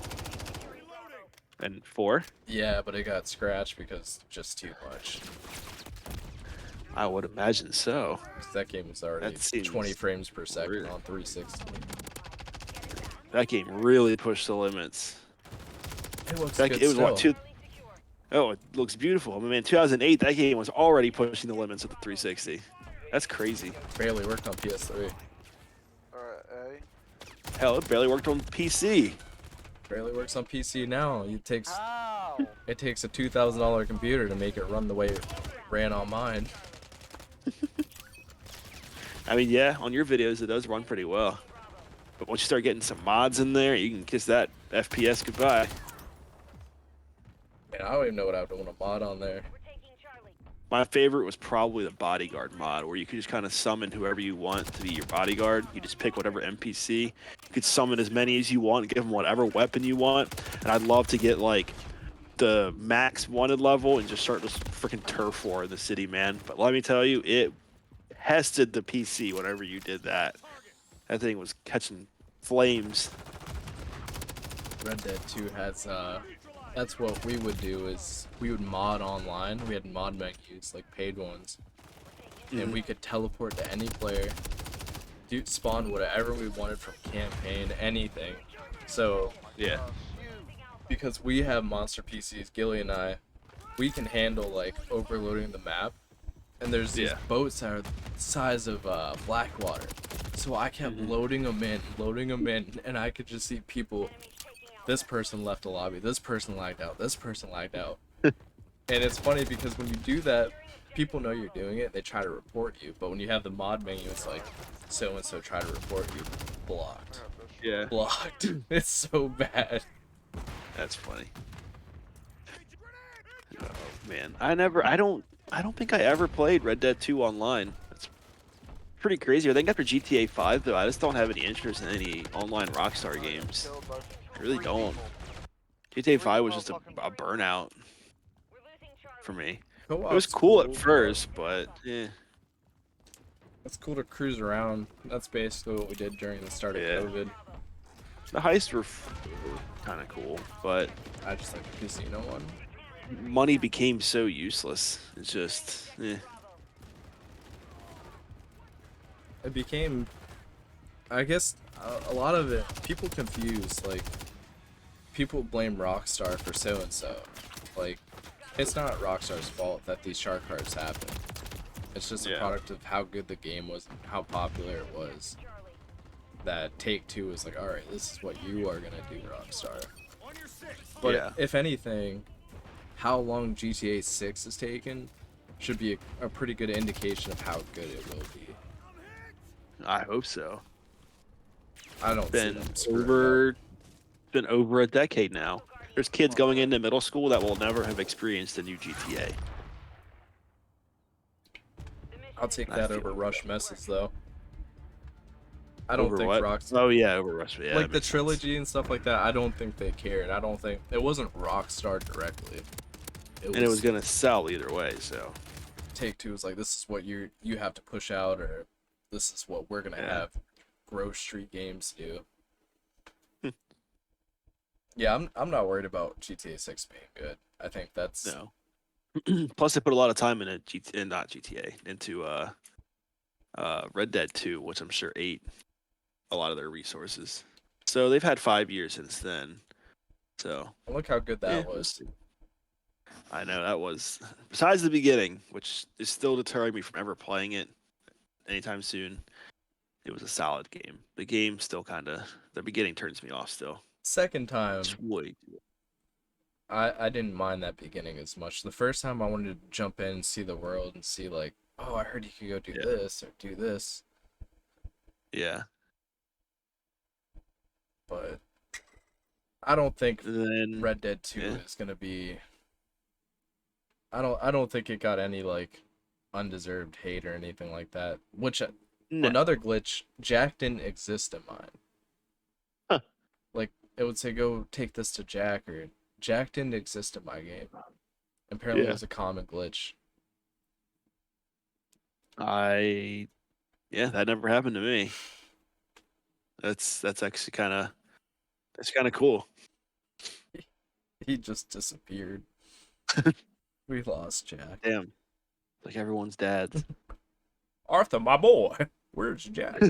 [SPEAKER 2] And 4?
[SPEAKER 1] Yeah, but it got scratched because just too much.
[SPEAKER 2] I would imagine so.
[SPEAKER 1] 'Cause that game was already
[SPEAKER 2] That seems
[SPEAKER 1] 20 frames per second
[SPEAKER 2] weird.
[SPEAKER 1] on 360.
[SPEAKER 2] That game really pushed the limits.
[SPEAKER 1] It looks
[SPEAKER 2] That,
[SPEAKER 1] good
[SPEAKER 2] it was
[SPEAKER 1] still.
[SPEAKER 2] what, 2? Oh, it looks beautiful. I mean, man, 2008, that game was already pushing the limits of the 360. That's crazy.
[SPEAKER 1] Barely worked on PS3.
[SPEAKER 3] Alright,
[SPEAKER 2] Hell, it barely worked on PC.
[SPEAKER 1] Barely works on PC now. It takes
[SPEAKER 3] How?
[SPEAKER 1] a $2,000 computer to make it run the way it ran on mine.
[SPEAKER 2] I mean, yeah, on your videos, it does run pretty well. But once you start getting some mods in there, you can kiss that FPS goodbye.
[SPEAKER 1] And I don't even know what I would want to mod on there.
[SPEAKER 2] My favorite was probably the bodyguard mod, where you could just kind of summon whoever you want to be your bodyguard. You just pick whatever NPC. You could summon as many as you want, give them whatever weapon you want. And I'd love to get like the max wanted level and just start this freaking turf war in the city, man. But let me tell you, it pested the PC whenever you did that. That thing was catching flames.
[SPEAKER 1] Red Dead 2 has that's what we would do is we would mod online. We had mod menus, like paid ones. And we could teleport to any player. dude, spawn whatever we wanted from campaign, anything. So
[SPEAKER 2] Yeah.
[SPEAKER 1] because we have monster PCs, Gilly and I, we can handle like overloading the map. And there's these
[SPEAKER 2] Yeah.
[SPEAKER 1] boats that are the size of Blackwater. So I kept loading them in, and I could just see people. This person left the lobby. This person lagged out. This person lagged out. And it's funny because when you do that, people know you're doing it. They try to report you. But when you have the mod menu, it's like, so and so try to report you, blocked,
[SPEAKER 2] Yeah.
[SPEAKER 1] blocked. It's so bad.
[SPEAKER 2] That's funny. Oh man, I don't think I ever played Red Dead 2 online. That's pretty crazy. I think after GTA 5 though, I just don't have any interest in any online Rockstar games. I really don't. GTA 5 was just a burnout for me. It was
[SPEAKER 1] Co-op's
[SPEAKER 2] cool at
[SPEAKER 1] but
[SPEAKER 2] first, but
[SPEAKER 1] it's cool to cruise around. That's basically what we did during the start of
[SPEAKER 2] Yeah.
[SPEAKER 1] COVID.
[SPEAKER 2] the heists were kind of cool, but
[SPEAKER 1] I just like the casino one.
[SPEAKER 2] money became so useless. It's just,
[SPEAKER 1] It became, I guess, a lot of it, people confuse, like, people blame Rockstar for so and so. Like, it's not Rockstar's fault that these shark cards happen. It's just a
[SPEAKER 2] Yeah.
[SPEAKER 1] product of how good the game was and how popular it was. That Take-Two was like, alright, this is what you are gonna do, Rockstar. But
[SPEAKER 2] Yeah.
[SPEAKER 1] if anything, how long GTA 6 has taken should be a pretty good indication of how good it will be.
[SPEAKER 2] I hope so.
[SPEAKER 1] I don't see
[SPEAKER 2] Been
[SPEAKER 1] them screwing up.
[SPEAKER 2] been over a decade now. There's kids going into middle school that will never have experienced a new GTA.
[SPEAKER 1] I'll take
[SPEAKER 2] I
[SPEAKER 1] that
[SPEAKER 2] feel
[SPEAKER 1] over
[SPEAKER 2] like
[SPEAKER 1] Rush Messes though. I don't
[SPEAKER 2] Over
[SPEAKER 1] think
[SPEAKER 2] what?
[SPEAKER 1] Rockstar,
[SPEAKER 2] Oh yeah, over Rush. Yeah,
[SPEAKER 1] like
[SPEAKER 2] that
[SPEAKER 1] the
[SPEAKER 2] makes sense.
[SPEAKER 1] trilogy and stuff like that. I don't think they cared. I don't think it wasn't Rockstar directly.
[SPEAKER 2] And it was gonna sell either way. So
[SPEAKER 1] Take-Two was like, this is what you have to push out, or this is what we're gonna
[SPEAKER 2] Yeah.
[SPEAKER 1] have Grove Street Games do.
[SPEAKER 2] Hmm.
[SPEAKER 1] Yeah, I'm not worried about GTA 6 being good. I think that's
[SPEAKER 2] no. Plus, they put a lot of time in it. Not GTA into Red Dead 2, which I'm sure ate a lot of their resources. So they've had 5 years since then. So
[SPEAKER 1] look how good that
[SPEAKER 2] yeah, we'll
[SPEAKER 1] was.
[SPEAKER 2] see. I know that was besides the beginning, which is still deterring me from ever playing it anytime soon. It was a solid game. The game still the beginning turns me off still.
[SPEAKER 1] Second time,
[SPEAKER 2] It's way too.
[SPEAKER 1] I didn't mind that beginning as much. The first time I wanted to jump in and see the world and see like, oh, I heard you could go do
[SPEAKER 2] Yeah.
[SPEAKER 1] this or do this,
[SPEAKER 2] Yeah.
[SPEAKER 1] but I don't think
[SPEAKER 2] And then
[SPEAKER 1] Red Dead 2
[SPEAKER 2] yeah.
[SPEAKER 1] is gonna be. I don't think it got any like undeserved hate or anything like that. Which
[SPEAKER 2] No.
[SPEAKER 1] another glitch, Jack didn't exist in mine.
[SPEAKER 2] Huh.
[SPEAKER 1] Like it would say go take this to Jack, or Jack didn't exist in my game. Apparently
[SPEAKER 2] Yeah.
[SPEAKER 1] it was a common glitch.
[SPEAKER 2] Yeah, that never happened to me. That's actually kind of cool.
[SPEAKER 1] He just disappeared. We lost Jack.
[SPEAKER 2] Damn. Like everyone's dads.
[SPEAKER 1] Arthur, my boy, where's Jack?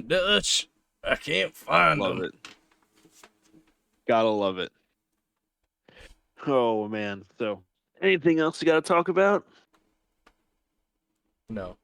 [SPEAKER 1] Dutch, I can't find
[SPEAKER 2] Love
[SPEAKER 1] him.
[SPEAKER 2] it. Gotta love it. Oh man. So anything else you gotta talk about?
[SPEAKER 1] No.